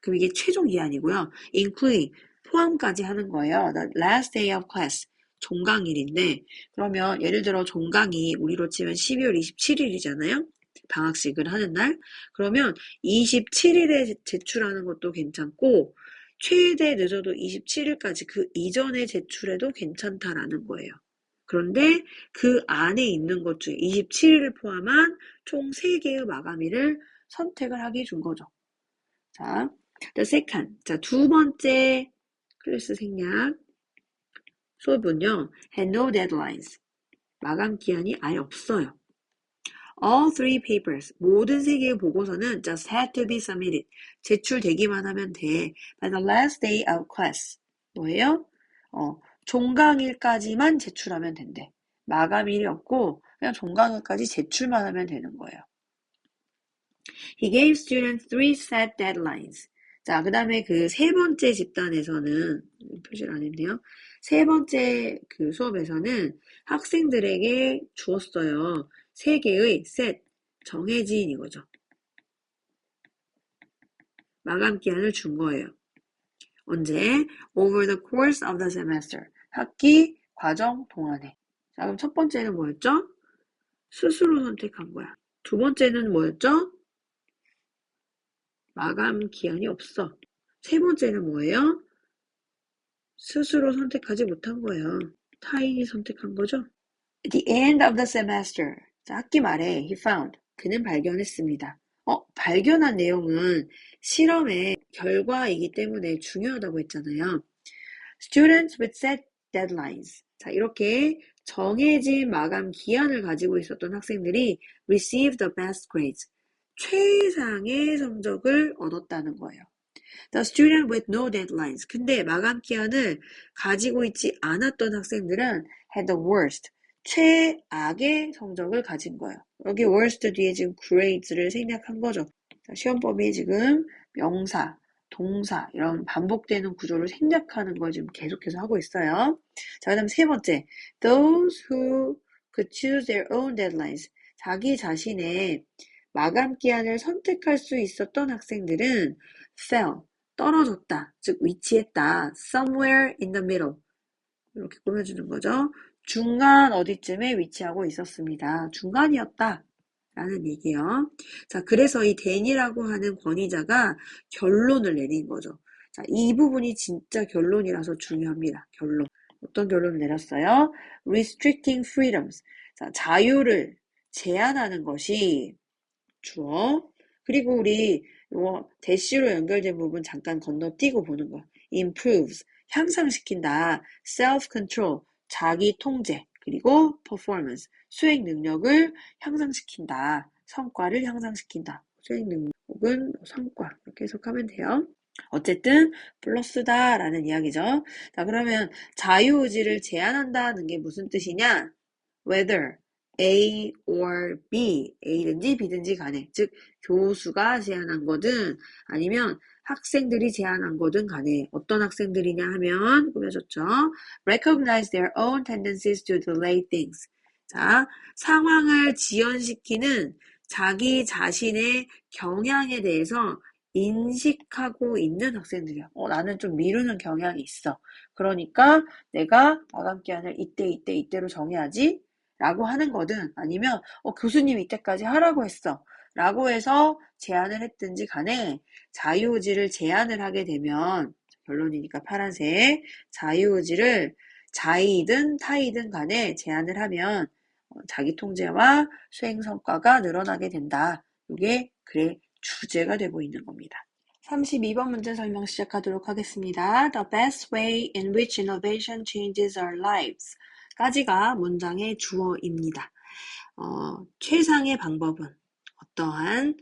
그럼 이게 최종 기한이고요. including. 포함까지 하는 거예요. The last day of class. 종강일인데, 그러면 예를 들어 종강이 우리로 치면 12월 27일이잖아요. 방학식을 하는 날. 그러면 27일에 제출하는 것도 괜찮고 최대 늦어도 27일까지 그 이전에 제출해도 괜찮다라는 거예요. 그런데 그 안에 있는 것 중에 27일을 포함한 총 3개의 마감일을 선택을 하게 준 거죠. 자, the second. 자, 두 번째 클래스 생략 수업은요. had no deadlines. 마감 기한이 아예 없어요. All 3 papers, 모든 3개의 보고서는 just had to be submitted. 제출되기만 하면 돼. By the last day of class. 뭐예요? 종강일까지만 제출하면 된대. 마감일이 없고 그냥 종강일까지 제출만 하면 되는 거예요. He gave students 3 set deadlines. 자, 그 다음에 그 세 번째 집단에서는, 표시를 안 했네요. 세 번째 그 수업에서는 학생들에게 주었어요. 3개의 set, 정해진 이거죠. 마감 기한을 준 거예요. 언제? Over the course of the semester. 학기 과정 동안에. 자, 그럼 첫 번째는 뭐였죠? 스스로 선택한 거야. 두 번째는 뭐였죠? 마감 기한이 없어. 세 번째는 뭐예요? 스스로 선택하지 못한 거예요. 타인이 선택한 거죠. At the end of the semester. 자, 학기 말에 he found. 그는 발견했습니다. 발견한 내용은 실험의 결과이기 때문에 중요하다고 했잖아요. Students with set deadlines. 자, 이렇게 정해진 마감 기한을 가지고 있었던 학생들이 receive the best grades. 최상의 성적을 얻었다는 거예요. The student with no deadlines. 근데 마감 기한을 가지고 있지 않았던 학생들은 had the worst. 최악의 성적을 가진 거예요. 여기 worst 뒤에 지금 grades를 생략한 거죠. 시험 범위에 지금 명사, 동사 이런 반복되는 구조를 생략하는 걸 지금 계속해서 하고 있어요. 자, 그다음 세 번째, those who could choose their own deadlines. 자기 자신의 마감 기한을 선택할 수 있었던 학생들은 fell, 떨어졌다, 즉 위치했다, somewhere in the middle. 이렇게 꾸며주는 거죠. 중간 어디쯤에 위치하고 있었습니다. 중간이었다. 라는 얘기예요. 자, 그래서 이 댄이라고 하는 권위자가 결론을 내린 거죠. 자, 이 부분이 진짜 결론이라서 중요합니다. 결론. 어떤 결론을 내렸어요? Restricting freedoms. 자, 자유를 제한하는 것이 주어. 그리고 우리 이거 대시로 연결된 부분 잠깐 건너뛰고 보는 거. improves, 향상시킨다. self-control, 자기 통제. 그리고 performance, 수행 능력을 향상시킨다. 성과를 향상시킨다. 수행 능력 혹은 성과 이렇게 해석하면 돼요. 어쨌든 플러스다 라는 이야기죠. 자, 그러면 자유의지를 제한한다는 게 무슨 뜻이냐? whether A or B, A든지 B든지 간에, 즉 교수가 제안한 거든 아니면 학생들이 제안한 거든 간에 어떤 학생들이냐 하면 꾸며졌죠. recognize their own tendencies to delay things. 자, 상황을 지연시키는 자기 자신의 경향에 대해서 인식하고 있는 학생들이야. 나는 좀 미루는 경향이 있어. 그러니까 내가 마감 기한을 이때로 정해야지. 라고 하는 거든 아니면 교수님이 이때까지 하라고 했어. 라고 해서 제안을 했든지 간에 자유의지를 제한을 하게 되면 결론이니까 파란색 자유의지를 자의든 타의든 간에 제한을 하면 자기 통제와 수행 성과가 늘어나게 된다. 이게 글의 주제가 되고 있는 겁니다. 32번 문제 설명 시작하도록 하겠습니다. The best way in which innovation changes our lives. 까지가 문장의 주어입니다. 최상의 방법은 어떠한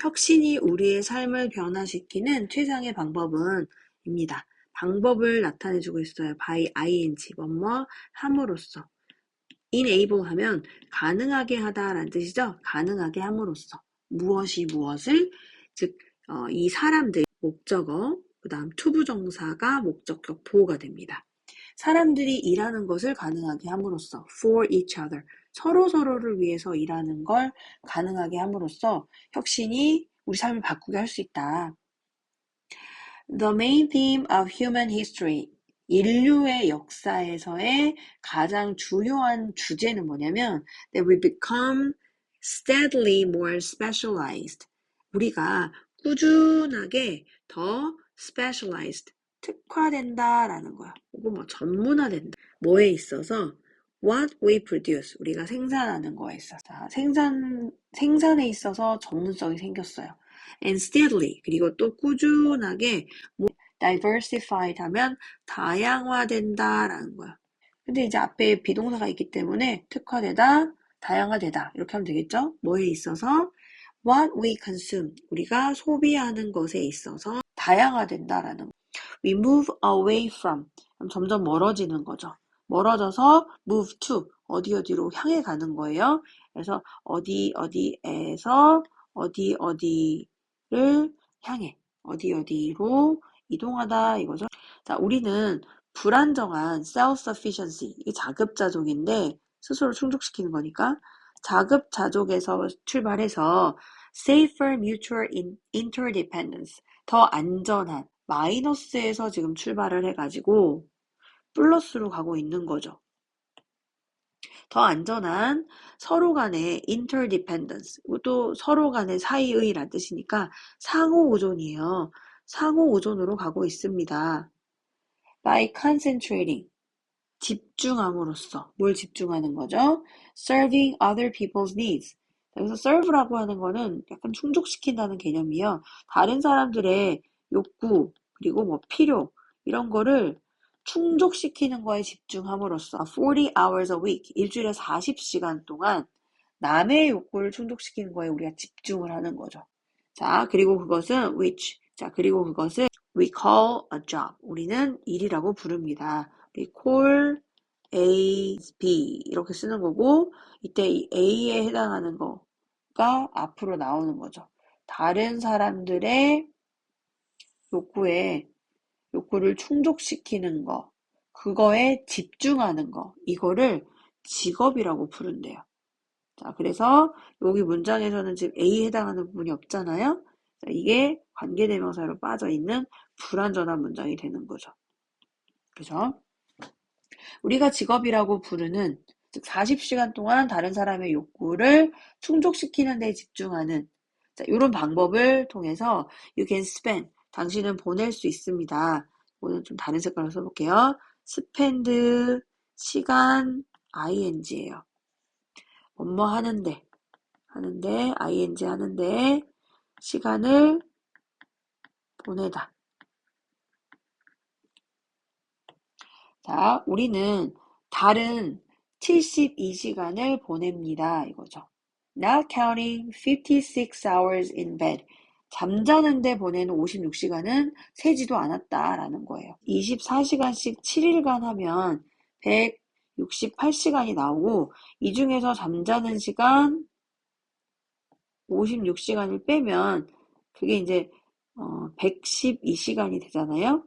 혁신이 우리의 삶을 변화시키는 최상의 방법은 입니다. 방법을 나타내주고 있어요. by ing, 뭐뭐 함으로써. enable 하면 가능하게 하다라는 뜻이죠. 가능하게 함으로써. 무엇이 무엇을, 즉 이 사람들 목적어, 그 다음 투부정사가 목적격 보호가 됩니다. 사람들이 일하는 것을 가능하게 함으로써 for each other, 서로서로를 위해서 일하는 걸 가능하게 함으로써 혁신이 우리 삶을 바꾸게 할 수 있다. The main theme of human history, 인류의 역사에서의 가장 주요한 주제는 뭐냐면 that we become steadily more specialized. 우리가 꾸준하게 더 specialized, 특화된다라는 거야. 혹은 전문화된다. 뭐에 있어서? What we produce, 우리가 생산하는 거에 있어서. 생산에 있어서 전문성이 생겼어요. And steadily, 그리고 또 꾸준하게 diversified 하면 다양화된다라는 거야. 근데 이제 앞에 비동사가 있기 때문에 특화되다, 다양화되다 이렇게 하면 되겠죠? 뭐에 있어서? What we consume, 우리가 소비하는 것에 있어서 다양화된다라는 거. We move away from, 그럼 점점 멀어지는 거죠. 멀어져서 move to, 어디로 향해 가는 거예요. 그래서 어디에서 어디를 향해, 어디로 이동하다 이거죠. 자, 우리는 불안정한 self-sufficiency, 이게 자급자족인데 스스로 충족시키는 거니까 자급자족에서 출발해서 safer mutual interdependence, 더 안전한 마이너스에서 지금 출발을 해가지고 플러스로 가고 있는 거죠. 더 안전한 서로 간의 interdependence, 이것도 서로 간의 사이의란 뜻이니까 상호의존이에요. 상호의존으로 가고 있습니다. By concentrating, 집중함으로써. 뭘 집중하는 거죠? Serving other people's needs. 여기서 serve라고 하는 거는 약간 충족시킨다는 개념이에요. 다른 사람들의 욕구, 그리고 필요, 이런 거를 충족시키는 거에 집중함으로써 40 hours a week, 일주일에 40시간 동안 남의 욕구를 충족시키는 거에 우리가 집중을 하는 거죠. 자, 그리고 그것은 we call a job. 우리는 일이라고 부릅니다. we call A, B 이렇게 쓰는 거고 이때 이 A에 해당하는 거가 앞으로 나오는 거죠. 다른 사람들의 욕구를 충족시키는 거, 그거에 집중하는 거, 이거를 직업이라고 부른대요. 자, 그래서 여기 문장에서는 지금 A에 해당하는 부분이 없잖아요. 자, 이게 관계대명사로 빠져있는 불완전한 문장이 되는 거죠. 그죠? 우리가 직업이라고 부르는, 즉 40시간 동안 다른 사람의 욕구를 충족시키는 데 집중하는, 자, 이런 방법을 통해서 you can spend, 당신은 보낼 수 있습니다. 오늘 좀 다른 색깔로 써볼게요. spend, 시간, ing예요. 뭐뭐 하는데, ing 하는데, 시간을 보내다. 자, 우리는 다른 72시간을 보냅니다. 이거죠. Not counting 56 hours in bed. 잠자는데 보내는 56시간은 세지도 않았다라는 거예요. 24시간씩 7일간 하면 168시간이 나오고, 이 중에서 잠자는 시간 56시간을 빼면 그게 이제 112시간이 되잖아요.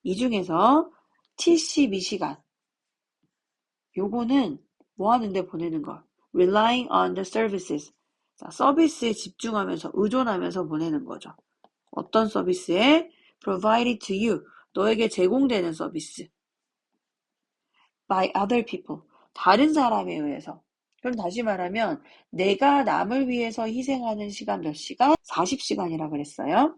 이 중에서 72시간, 요거는 뭐 하는데 보내는 거? Relying on the services. 자, 서비스에 집중하면서, 의존하면서 보내는 거죠. 어떤 서비스에? Provided to you. 너에게 제공되는 서비스. By other people. 다른 사람에 의해서. 그럼 다시 말하면 내가 남을 위해서 희생하는 시간 몇 시간? 40시간이라 그랬어요.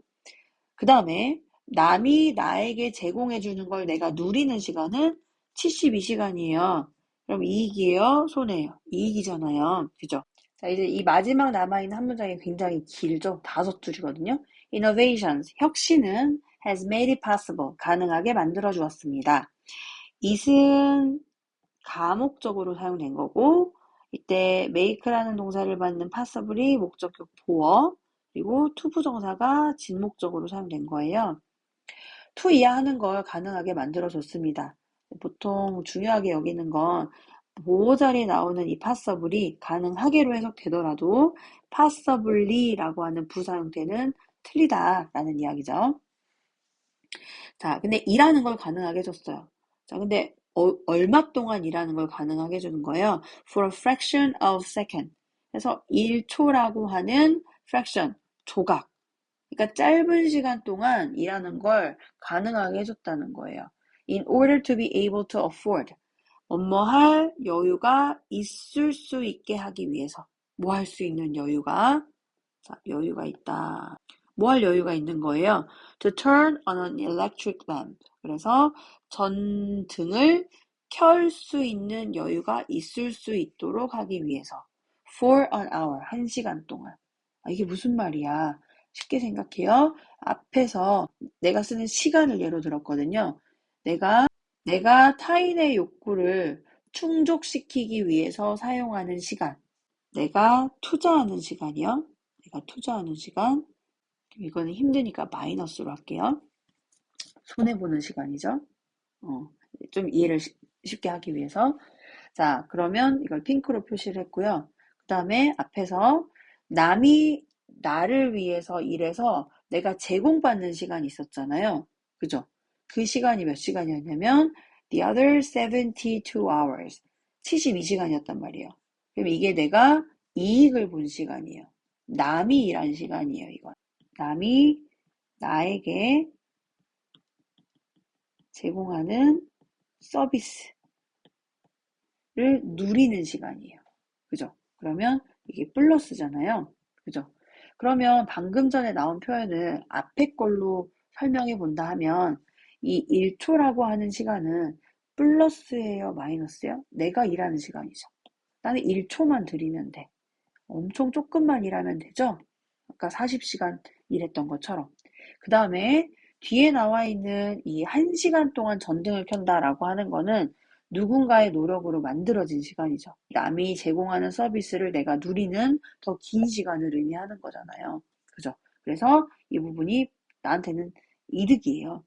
그 다음에 남이 나에게 제공해 주는 걸 내가 누리는 시간은 72시간이에요. 그럼 이익이에요? 손해예요? 이익이잖아요. 그죠? 자, 이제 이 마지막 남아있는 한 문장이 굉장히 길죠? 5줄이거든요. Innovations, 혁신은 has made it possible, 가능하게 만들어 주었습니다. it은 가목적으로 사용된 거고, 이때 make라는 동사를 받는 passible이 목적격 보어, 그리고 to 부정사가 진목적으로 사용된 거예요. to 이하하는 걸 가능하게 만들어줬습니다. 보통 중요하게 여기는 건 보호 자리에 나오는 이 passible이 가능하게로 해석되더라도 passibly라고 하는 부사 형태는 틀리다라는 이야기죠. 자, 근데 일하는 걸 가능하게 해줬어요. 자, 근데 얼마 동안 일하는 걸 가능하게 해주는 거예요. For a fraction of second. 그래서 1초라고 하는 fraction, 조각. 그러니까 짧은 시간 동안 일하는 걸 가능하게 해줬다는 거예요. In order to be able to afford. 뭐할 여유가 있을 수 있게 하기 위해서. 뭐 할 수 있는 여유가? 자, 여유가 있다. 뭐 할 여유가 있는 거예요? To turn on an electric lamp. 그래서 전등을 켤 수 있는 여유가 있을 수 있도록 하기 위해서. For an hour. 1시간 동안. 아, 이게 무슨 말이야? 쉽게 생각해요. 앞에서 내가 쓰는 시간을 예로 들었거든요. 내가 타인의 욕구를 충족시키기 위해서 사용하는 시간. 내가 투자하는 시간이요. 내가 투자하는 시간. 이거는 힘드니까 마이너스로 할게요. 손해보는 시간이죠. 좀 이해를 쉽게 하기 위해서. 자, 그러면 이걸 핑크로 표시를 했고요. 그 다음에 앞에서 남이 나를 위해서 일해서 내가 제공받는 시간이 있었잖아요. 그죠? 그 시간이 몇 시간이었냐면 the other 72 hours. 72시간이었단 말이에요. 그럼 이게 내가 이익을 본 시간이에요. 남이 일한 시간이에요, 이건. 남이 나에게 제공하는 서비스를 누리는 시간이에요. 그죠? 그러면 이게 플러스잖아요. 그죠? 그러면 방금 전에 나온 표현을 앞에 걸로 설명해 본다 하면 이 1초라고 하는 시간은 플러스예요, 마이너스예요? 내가 일하는 시간이죠. 나는 1초만 들이면 돼. 엄청 조금만 일하면 되죠? 아까 40시간 일했던 것처럼. 그 다음에 뒤에 나와 있는 이 1시간 동안 전등을 켠다라고 하는 거는 누군가의 노력으로 만들어진 시간이죠. 남이 제공하는 서비스를 내가 누리는 더 긴 시간을 의미하는 거잖아요. 그죠? 그래서 이 부분이 나한테는 이득이에요.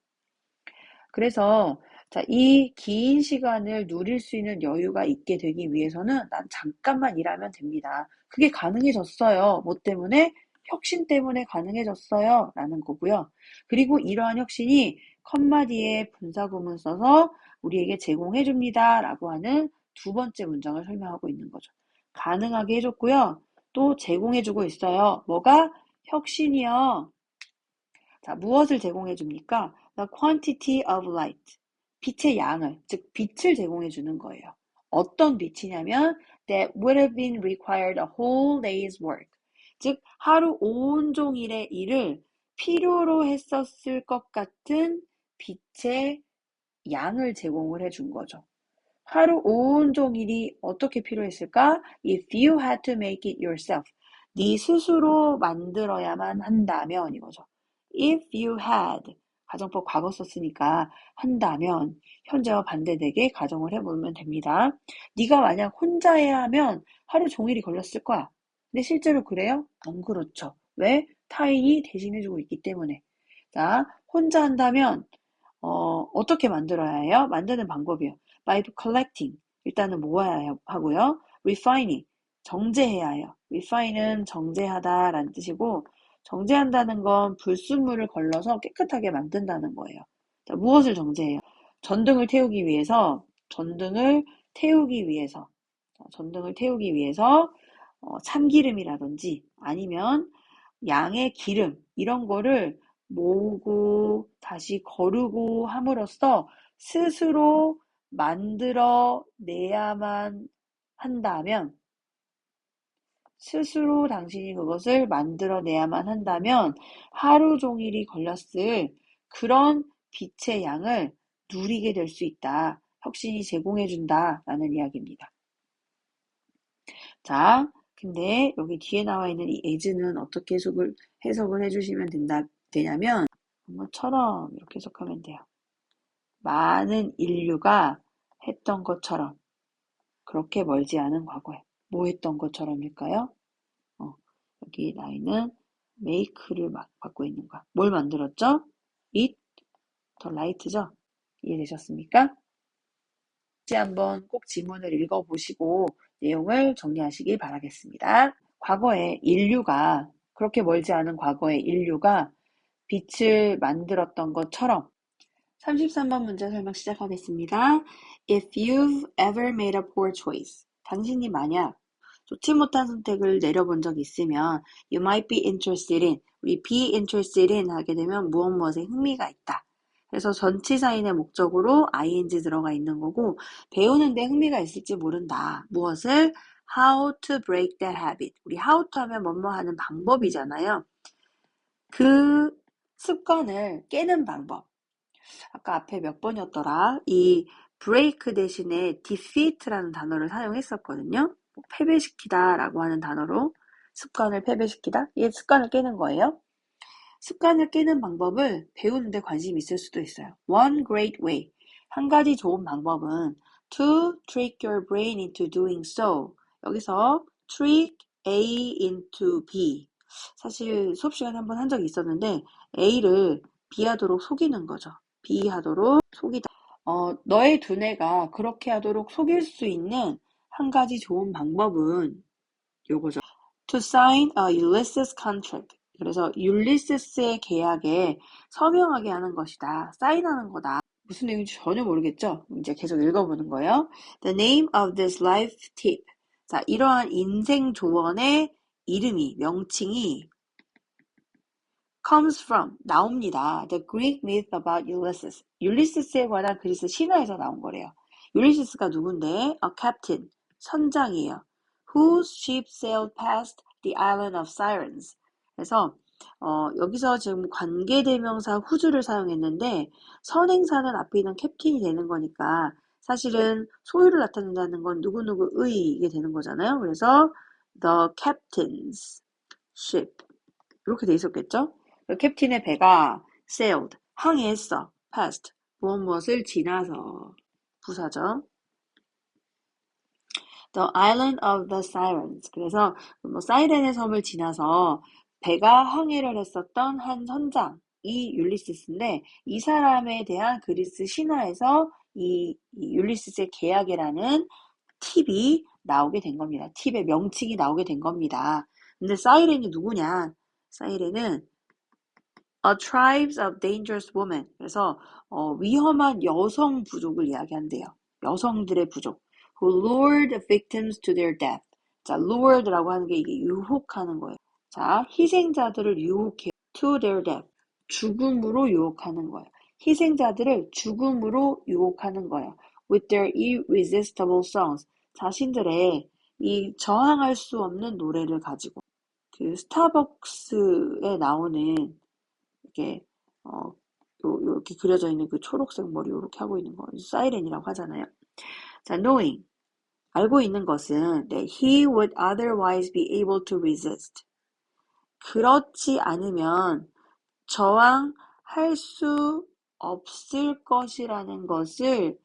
그래서 자, 이 긴 시간을 누릴 수 있는 여유가 있게 되기 위해서는 난 잠깐만 일하면 됩니다. 그게 가능해졌어요. 뭐 때문에? 혁신 때문에 가능해졌어요. 라는 거고요. 그리고 이러한 혁신이 컴마 뒤에 분사구문 써서 우리에게 제공해 줍니다. 라고 하는 두 번째 문장을 설명하고 있는 거죠. 가능하게 해줬고요. 또 제공해 주고 있어요. 뭐가? 혁신이요. 자, 무엇을 제공해 줍니까? The quantity of light. 빛의 양을, 즉 빛을 제공해 주는 거예요. 어떤 빛이냐면 that would have been required a whole day's work. 즉 하루 온종일의 일을 필요로 했었을 것 같은 빛의 양을 제공을 해준 거죠. 하루 온종일이 어떻게 필요했을까? If you had to make it yourself. 네 스스로 만들어야만 한다면 이거죠. If you had. 가정법 과거 썼으니까 한다면 현재와 반대되게 가정을 해보면 됩니다. 네가 만약 혼자 해야 하면 하루 종일이 걸렸을 거야. 근데 실제로 그래요? 안 그렇죠. 왜? 타인이 대신해주고 있기 때문에. 자, 혼자 한다면 어떻게 만들어야 해요? 만드는 방법이요. By collecting. 일단은 모아야 하고요. Refining. 정제해야 해요. Refine은 정제하다라는 뜻이고 정제한다는 건 불순물을 걸러서 깨끗하게 만든다는 거예요. 자, 무엇을 정제해요? 전등을 태우기 위해서 참기름이라든지 아니면 양의 기름 이런 거를 모으고 다시 거르고 함으로써 스스로 만들어내야만 한다면 스스로 당신이 그것을 만들어내야만 한다면 하루 종일이 걸렸을 그런 빛의 양을 누리게 될 수 있다. 혁신이 제공해준다 라는 이야기입니다. 자, 근데 여기 뒤에 나와 있는 이 as는 어떻게 해석을 해주시면 되냐면 것처럼 이렇게 해석하면 돼요. 많은 인류가 했던 것처럼 그렇게 멀지 않은 과거에 뭐 했던 것처럼일까요? 여기 나이는 make를 받고 있는 거야. 뭘 만들었죠? it 더 light죠? 이해되셨습니까? 다시 한번 꼭 지문을 읽어보시고 내용을 정리하시길 바라겠습니다. 그렇게 멀지 않은 과거에 인류가 빛을 만들었던 것처럼 33번 문제 설명 시작하겠습니다. If you've ever made a poor choice. 당신이 만약 좋지 못한 선택을 내려본 적이 있으면 you might be interested in. 우리 be interested in 하게 되면 무엇에 흥미가 있다. 그래서 전치사인의 목적으로 ing 들어가 있는 거고 배우는데 흥미가 있을지 모른다. 무엇을? How to break that habit. 우리 how to 하면 뭐뭐 하는 방법이잖아요. 그 습관을 깨는 방법. 아까 앞에 몇 번이었더라? 이 break 대신에 defeat라는 단어를 사용했었거든요. 패배시키다 라고 하는 단어로 습관을 패배시키다? 이게 습관을 깨는 거예요. 습관을 깨는 방법을 배우는데 관심이 있을 수도 있어요. One great way. 한 가지 좋은 방법은 to trick your brain into doing so. 여기서 trick A into B. 사실 수업 시간에 한번 한 적이 있었는데 A를 B 하도록 속이는 거죠. B 하도록 속이다. 너의 두뇌가 그렇게 하도록 속일 수 있는 한 가지 좋은 방법은 요거죠. To sign a Ulysses contract. 그래서 율리시스의 계약에 서명하게 하는 것이다. 사인하는 거다. 무슨 내용인지 전혀 모르겠죠? 이제 계속 읽어보는 거예요. The name of this life tip. 자, 이러한 인생 조언의 이름이, 명칭이 comes from, 나옵니다. The Greek myth about Ulysses. 율리시스에 관한 그리스 신화에서 나온 거래요. 율리시스가 누군데? A captain, 선장이에요. Whose ship sailed past the island of Sirens. 그래서 여기서 지금 관계대명사 whose를 사용했는데 선행사는 앞에 있는 캡틴이 되는 거니까 사실은 소유를 나타낸다는 건 누구누구의 이게 되는 거잖아요. 그래서 the captain's ship 이렇게 돼 있었겠죠? 캡틴의 배가 sailed, 항해했어. past, 무엇을 지나서. 부사죠. The island of the sirens. 그래서 사이렌의 섬을 지나서 배가 항해를 했었던 한 선장이 율리시스인데 이 사람에 대한 그리스 신화에서 이 율리시스의 계약이라는 팁이 나오게 된 겁니다. 팁의 명칭이 나오게 된 겁니다. 근데 사이렌이 누구냐? 사이렌은 A tribes of dangerous women. 그래서 위험한 여성 부족을 이야기한대요. 여성들의 부족. Who lured victims to their death. 자, lured라고 하는 게 이게 유혹하는 거예요. 자, 희생자들을 유혹해. To their death. 죽음으로 유혹하는 거예요. 희생자들을 죽음으로 유혹하는 거예요. With their irresistible songs. 자신들의 이 저항할 수 없는 노래를 가지고. 그 스타벅스에 나오는 이렇게 이렇게 그려져 있는 그 초록색 머리 이렇게 하고 있는 거 사이렌이라고 하잖아요. 자, knowing 알고 있는 것은 that he would otherwise be able to resist. 그렇지 않으면 저항할 수 없을 것이라는 것을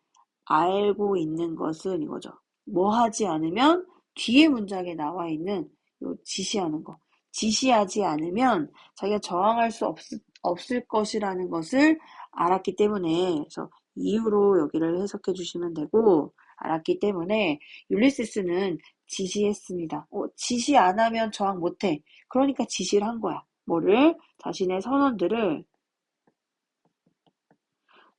알고 있는 것은 이거죠. 뭐 하지 않으면 뒤에 문장에 나와 있는 요 지시하는 거. 지시하지 않으면 자기가 저항할 수 없을 것이라는 것을 알았기 때문에 그래서 이유로 여기를 해석해 주시면 되고 알았기 때문에 율리시스는 지시했습니다. 지시 안 하면 저항 못해. 그러니까 지시를 한 거야. 뭐를? 자신의 선원들을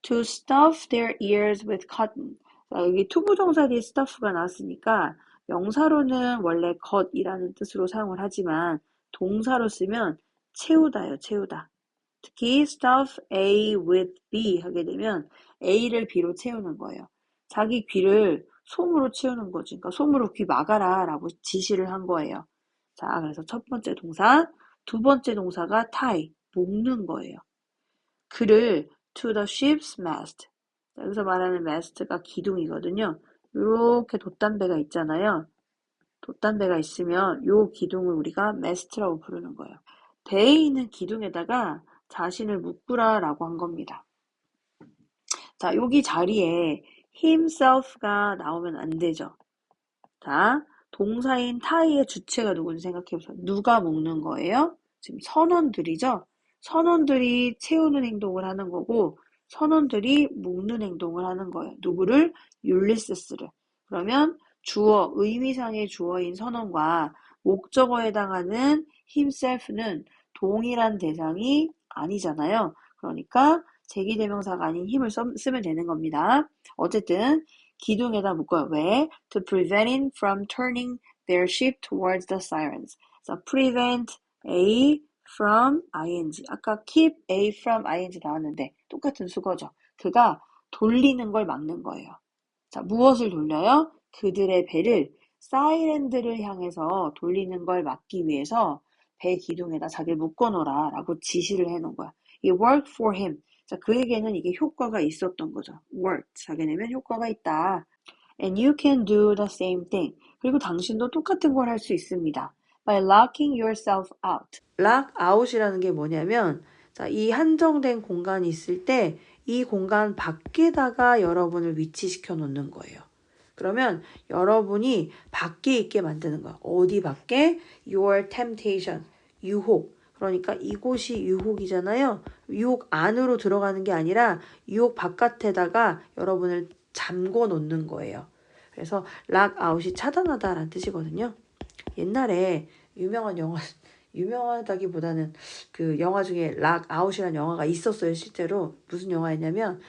to stuff their ears with cotton. 자, 여기 투부정사 뒤에 stuff가 나왔으니까 명사로는 원래 겉이라는 뜻으로 사용을 하지만 동사로 쓰면 채우다요, 채우다. 특히 stuff A with B 하게 되면 A를 B로 채우는 거예요. 자기 귀를 솜으로 채우는 거지. 그러니까 솜으로 귀 막아라 라고 지시를 한 거예요. 자, 그래서 첫 번째 동사, 두 번째 동사가 tie, 묶는 거예요. 그를 to the ship's mast. 여기서 말하는 mast가 기둥이거든요. 이렇게 돛담배가 있잖아요. 돛담배가 있으면 이 기둥을 우리가 mast라고 부르는 거예요. 배에 있는 기둥에다가 자신을 묶으라 라고 한 겁니다. 자, 여기 자리에 himself가 나오면 안 되죠. 자, 동사인 tie의 주체가 누군지 생각해보세요. 누가 묶는 거예요? 지금 선원들이죠. 선원들이 채우는 행동을 하는 거고 선원들이 묶는 행동을 하는 거예요. 누구를? 율리시스를. 그러면 주어, 의미상의 주어인 선원과 목적어에 해당하는 himself는 동일한 대상이 아니잖아요. 그러니까 제기대명사가 아닌 힘을 쓰면 되는 겁니다. 어쨌든 기둥에다 묶어요. 왜? To prevent it from turning their ship towards the sirens. So prevent A from ing. 아까 keep A from ing 나왔는데 똑같은 수거죠. 그가 돌리는 걸 막는 거예요. 자, 무엇을 돌려요? 그들의 배를 사이렌들을 향해서 돌리는 걸 막기 위해서 배 기둥에다 자기를 묶어놓으라 라고 지시를 해놓은 거야. 이 worked for him. 자, 그에게는 이게 효과가 있었던 거죠. worked. 하게 되면 효과가 있다. And you can do the same thing. 그리고 당신도 똑같은 걸 할 수 있습니다. By locking yourself out. lock out이라는 게 뭐냐면 자, 이 한정된 공간이 있을 때 이 공간 밖에다가 여러분을 위치시켜 놓는 거예요. 그러면 여러분이 밖에 있게 만드는 거야. 어디 밖에? Your temptation. 유혹. 그러니까 이곳이 유혹이잖아요. 유혹 안으로 들어가는 게 아니라 유혹 바깥에다가 여러분을 잠궈 놓는 거예요. 그래서 lock out이 차단하다라는 뜻이거든요. 옛날에 유명한 영화, 유명하다기보다는 그 영화 중에 lock out이라는 영화가 있었어요. 실제로 무슨 영화였냐면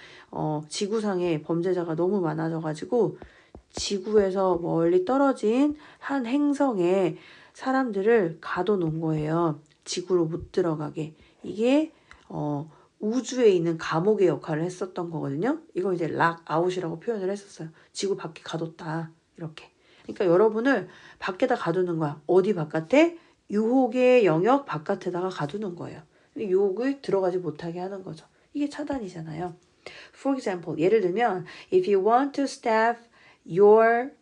지구상에 범죄자가 너무 많아져가지고 지구에서 멀리 떨어진 한 행성에 사람들을 가둬놓은 거예요. 지구로 못 들어가게. 이게 우주에 있는 감옥의 역할을 했었던 거거든요. 이걸 이제 lock out이라고 표현을 했었어요. 지구 밖에 가뒀다. 이렇게. 그러니까 여러분을 밖에다 가두는 거야. 어디 바깥에? 유혹의 영역 바깥에다가 가두는 거예요. 유혹을 들어가지 못하게 하는 거죠. 이게 차단이잖아요. For example, 예를 들면 if you want to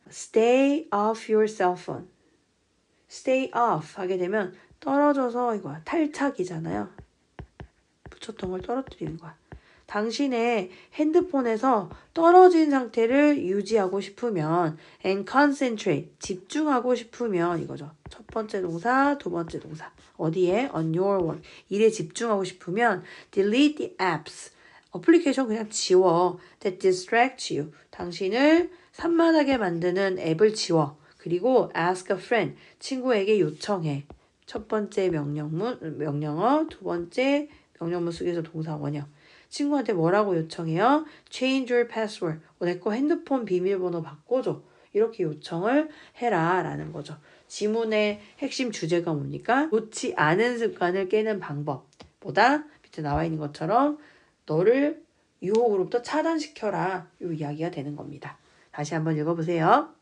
stay off your cell phone. stay off 하게 되면 떨어져서 이거야. 탈착이잖아요. 붙였던 걸 떨어뜨리는 거야. 당신의 핸드폰에서 떨어진 상태를 유지하고 싶으면 and concentrate, 집중하고 싶으면 이거죠. 첫 번째 동사, 두 번째 동사. 어디에? on your work. 일에 집중하고 싶으면 delete the apps. 어플리케이션 그냥 지워. that distract you. 당신을 산만하게 만드는 앱을 지워. 그리고 ask a friend. 친구에게 요청해. 첫 번째 명령어, 두 번째 명령문 속에서 동사 원형. 친구한테 뭐라고 요청해요? Change your password. 내 거 핸드폰 비밀번호 바꿔줘. 이렇게 요청을 해라 라는 거죠. 지문의 핵심 주제가 뭡니까? 좋지 않은 습관을 깨는 방법보다 밑에 나와 있는 것처럼 너를 유혹으로부터 차단시켜라. 이 이야기가 되는 겁니다. 다시 한번 읽어보세요.